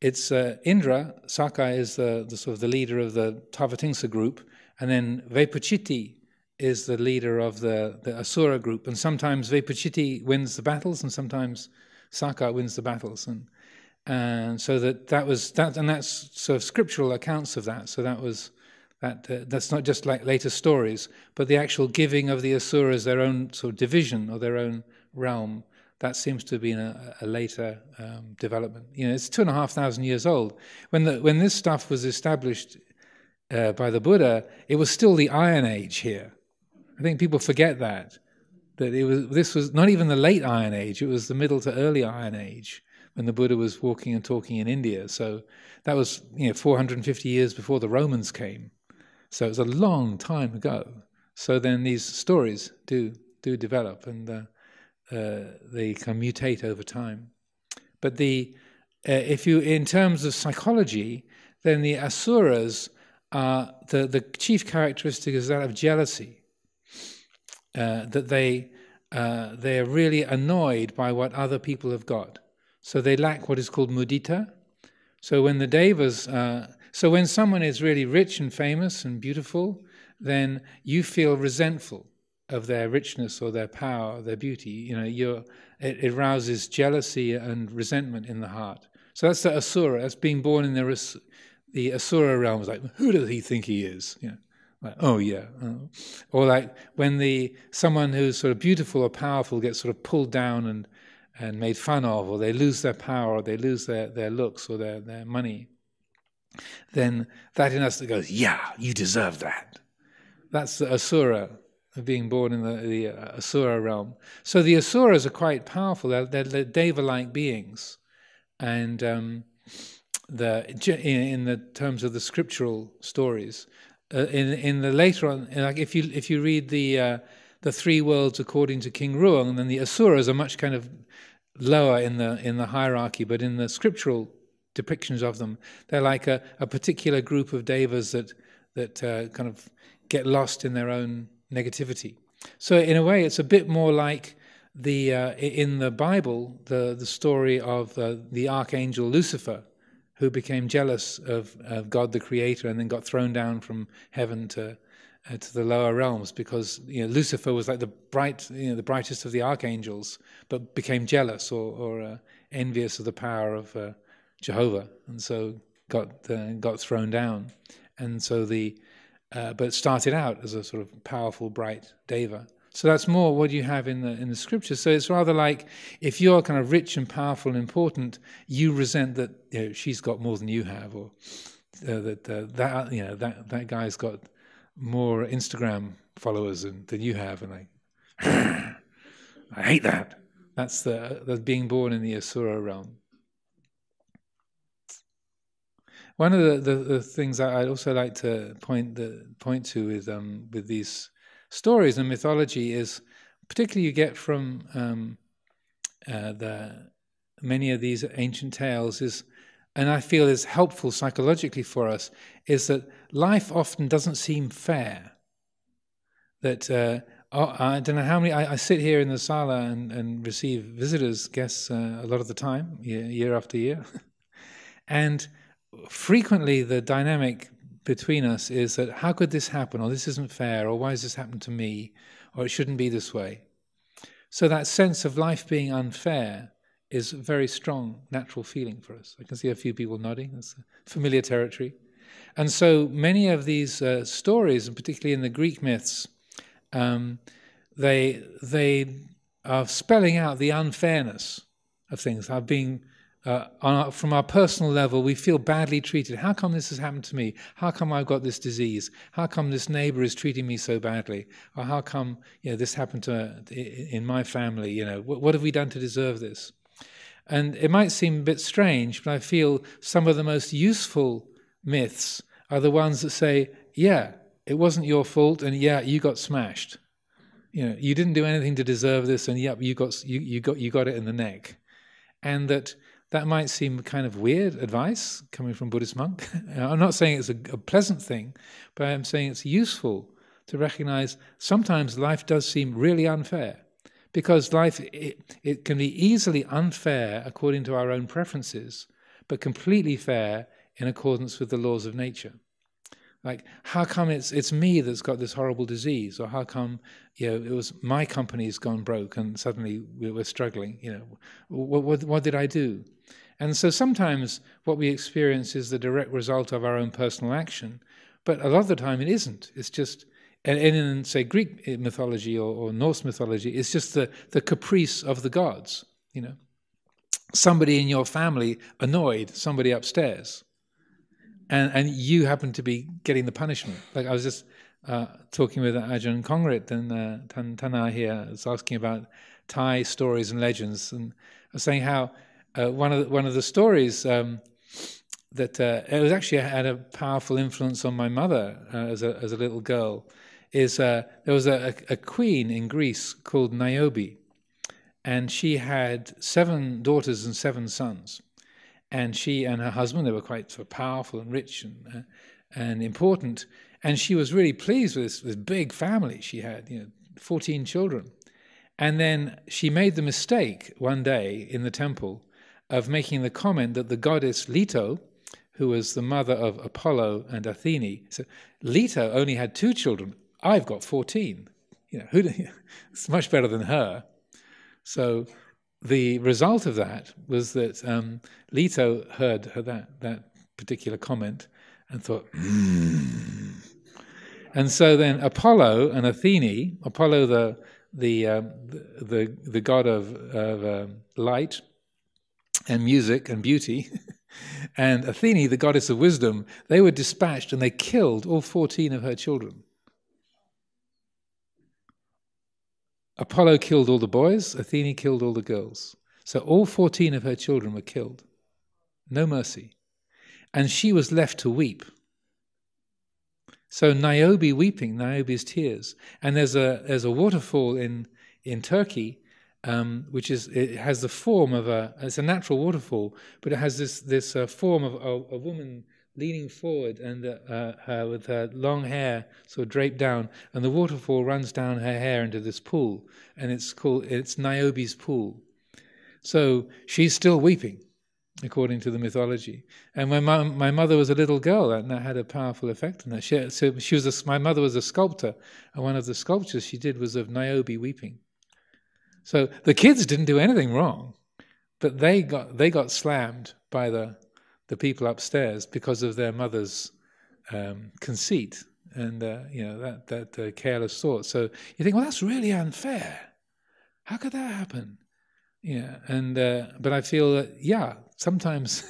it's Indra. Sakka is the sort of the leader of the Tavatimsa group, and then Vepachiti is the leader of the asura group. And sometimes Vepachiti wins the battles, and sometimes Sakka wins the battles, and so that's sort of scriptural accounts of that. So that's not just like later stories, but the actual giving of the asuras their own sort of division or their own realm. That seems to have been a later development. It's 2,500 years old. When this stuff was established by the Buddha, it was still the Iron Age here. I think people forget that this was not even the late Iron Age. It was the middle to early Iron Age when the Buddha was walking and talking in India. So that was 450 years before the Romans came. So it was a long time ago. So then these stories do develop, and they can mutate over time. But in terms of psychology, then the asuras are the chief characteristic is that of jealousy. That they are really annoyed by what other people have got. So they lack what is called mudita. So when the devas, when someone is really rich and famous and beautiful, then you feel resentful of their richness or their power, or their beauty. It rouses jealousy and resentment in the heart. So that's the asura. That's being born in the asura realm. It's like, who does he think he is? Like, oh yeah. Or like when someone who's sort of beautiful or powerful gets sort of pulled down and made fun of, or they lose their power, or they lose their looks or their money, then that in us that goes, yeah, you deserve that. That's the asura, being born in the asura realm. So the asuras are quite powerful. They're deva-like beings, and in the terms of the scriptural stories, in the later on, like if you read the 3 worlds according to King Ruang, then the asuras are much kind of lower in the hierarchy, but in the scriptural depictions of them, they're like a particular group of devas that kind of get lost in their own negativity. So in a way, it's a bit more like in the Bible, the story of the archangel Lucifer, who became jealous of God the Creator and then got thrown down from heaven to the lower realms because Lucifer was like the brightest of the archangels, but became jealous or envious of the power of Jehovah, and so got thrown down. And so but started out as a sort of powerful, bright deva. So that's more what you have in the scriptures. So it's rather like if you're kind of rich and powerful and important, you resent that she's got more than you have, or that guy's got more Instagram followers than you have, and I hate that. That's the being born in the asura realm. One of the things I'd also like to point to is with these stories and mythology is, particularly you get from many of these ancient tales is, and I feel is helpful psychologically for us, is that life often doesn't seem fair. That I don't know how many, I sit here in the sala and receive visitors, guests a lot of the time, year after year. And frequently the dynamic between us is that how could this happen, or this isn't fair, or why has this happened to me, or it shouldn't be this way. So that sense of life being unfair is a very strong natural feeling for us. I can see a few people nodding. That's familiar territory. And so many of these stories, and particularly in the Greek myths, they are spelling out the unfairness of things. From our personal level, we feel badly treated. How come this has happened to me? How come I've got this disease? How come this neighbor is treating me so badly? Or how come this happened in my family? What have we done to deserve this? And it might seem a bit strange, but I feel some of the most useful myths are the ones that say, yeah, it wasn't your fault, and yeah, you got smashed. You didn't do anything to deserve this, and yep, you got it in the neck. And that might seem kind of weird advice coming from a Buddhist monk. I'm not saying it's a pleasant thing, but I'm saying it's useful to recognize sometimes life does seem really unfair. Because life, it can be easily unfair according to our own preferences, but completely fair in accordance with the laws of nature. Like, how come it's me that's got this horrible disease? Or how come it was my company's gone broke and suddenly we're struggling? What did I do? And so sometimes what we experience is the direct result of our own personal action, but a lot of the time it isn't. It's just, and in, say, Greek mythology or Norse mythology, it's just the caprice of the gods. Somebody in your family annoyed somebody upstairs, and you happen to be getting the punishment. Like I was just talking with Ajahn Kongrit and Tana here, I was asking about Thai stories and legends, and I was saying how one of the stories that it was actually had a powerful influence on my mother as a little girl. Is there was a queen in Greece called Niobe, and she had 7 daughters and 7 sons. And she and her husband, they were quite sort of powerful and rich and important. And she was really pleased with this big family she had, 14 children. And then she made the mistake one day in the temple of making the comment that the goddess Leto, who was the mother of Apollo and Athene, so Leto only had 2 children. I've got 14. It's much better than her. So the result of that was that Leto heard that particular comment and thought, And so then Apollo and Athene, Apollo the god of light and music and beauty, and Athene, the goddess of wisdom, they were dispatched and they killed all 14 of her children. Apollo killed all the boys, Athene killed all the girls. So all 14 of her children were killed. No mercy. And she was left to weep. So Niobe weeping, Niobe's tears. And there's a waterfall in Turkey, which it has the form of it's a natural waterfall, but it has this form of a woman leaning forward and with her long hair sort of draped down, and the waterfall runs down her hair into this pool, and it's Niobe's pool. So she's still weeping, according to the mythology. And when my mother was a little girl, that had a powerful effect on her. My mother was a sculptor, and one of the sculptures she did was of Niobe weeping. So the kids didn't do anything wrong, but they got slammed by the people upstairs because of their mother's conceit and that careless thought. So you think, well, that's really unfair. How could that happen? Yeah, and but I feel that sometimes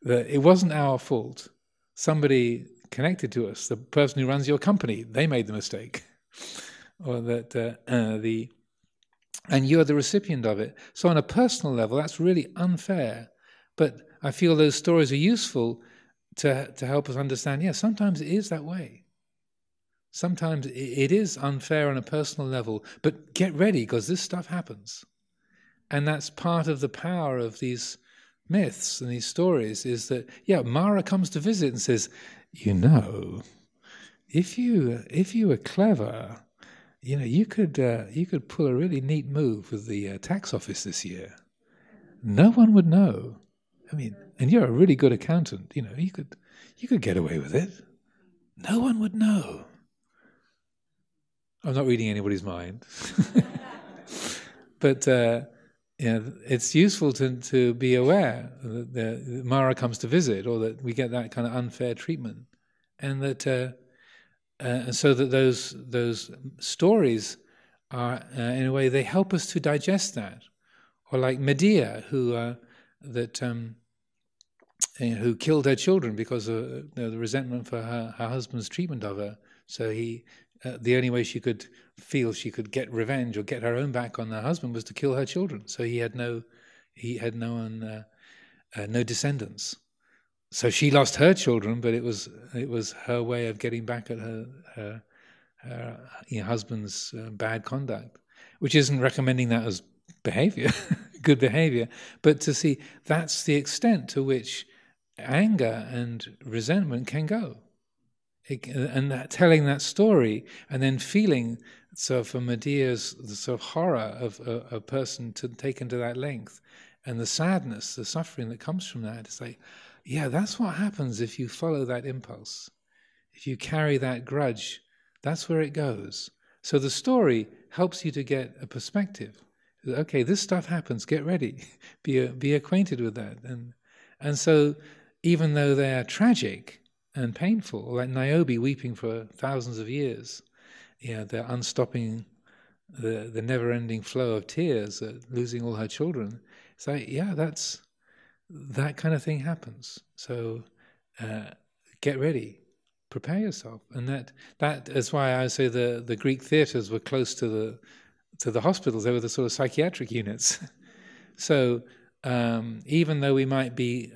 it wasn't our fault. Somebody connected to us, the person who runs your company, they made the mistake, or that and you're the recipient of it. So on a personal level, that's really unfair. But I feel those stories are useful to help us understand, sometimes it is that way. Sometimes it is unfair on a personal level, but get ready, because this stuff happens. And that's part of the power of these myths and these stories, is that, Mara comes to visit and says, you know, if you were clever, you could pull a really neat move with the tax office this year. No one would know. I mean, and you're a really good accountant. You could get away with it. No one would know. I'm not reading anybody's mind, but it's useful to be aware that Mara comes to visit, or that we get that kind of unfair treatment, and that so that those stories are in a way they help us to digest that. Or like Medea, who killed her children because of the resentment for her husband's treatment of her. So the only way she could feel she could get revenge or get her own back on her husband was to kill her children. So he had no descendants. So she lost her children, but it was her way of getting back at her husband's bad conduct, which isn't recommending that as behavior, good behavior, but to see that's the extent to which anger and resentment can go. And telling that story and then feeling, so for Medea's, the sort of horror of a person taken to that length, and the sadness, the suffering that comes from that, it's like, that's what happens if you follow that impulse. If you carry that grudge, that's where it goes. So the story helps you to get a perspective. Okay, this stuff happens, get ready, be acquainted with that. And so even though they are tragic and painful, like Niobe weeping for thousands of years, they're unstopping the never-ending flow of tears, losing all her children. It's like, that kind of thing happens. So get ready, prepare yourself. And that is why I say the Greek theatres were close to the hospitals. They were the sort of psychiatric units. So even though we might be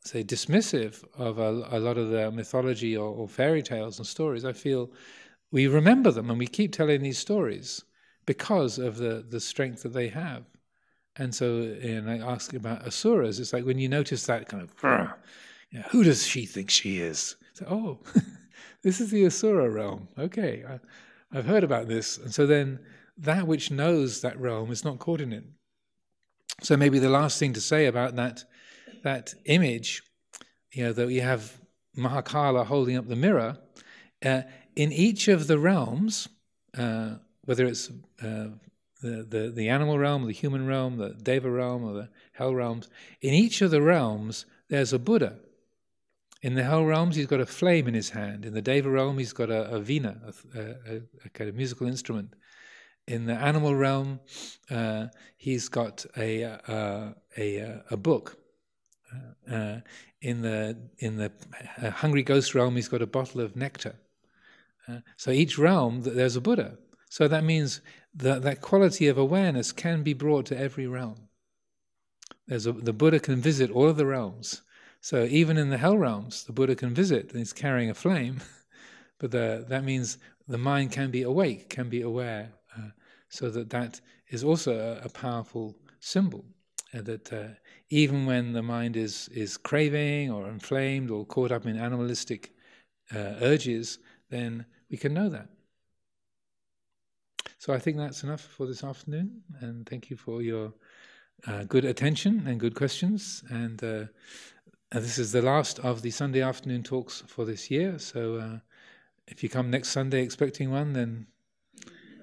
say dismissive of a lot of the mythology or fairy tales and stories, I feel we remember them and we keep telling these stories because of the strength that they have. And so, I ask about asuras. It's like when you notice that kind of, who does she think she is? So, this is the asura realm. Okay, I've heard about this. And so then that which knows that realm is not caught in it. So maybe the last thing to say about that image, that we have Mahakala holding up the mirror, in each of the realms, whether it's the animal realm, the human realm, the Deva realm, or the hell realms, in each of the realms there's a Buddha. In the hell realms he's got a flame in his hand. In the Deva realm he's got a veena, a kind of musical instrument. In the animal realm he's got a book. In the hungry ghost realm he's got a bottle of nectar. So each realm there's a Buddha. So that means that quality of awareness can be brought to every realm. The Buddha can visit all of the realms. So even in the hell realms, the Buddha can visit, and he's carrying a flame. But that means the mind can be awake, can be aware. So that is also a powerful symbol. That even when the mind is craving or inflamed or caught up in animalistic urges, then we can know that. So I think that's enough for this afternoon, and thank you for your good attention and good questions. And this is the last of the Sunday afternoon talks for this year, so if you come next Sunday expecting one, then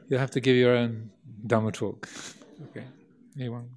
you'll have to give your own Dhamma talk. Okay, anyone?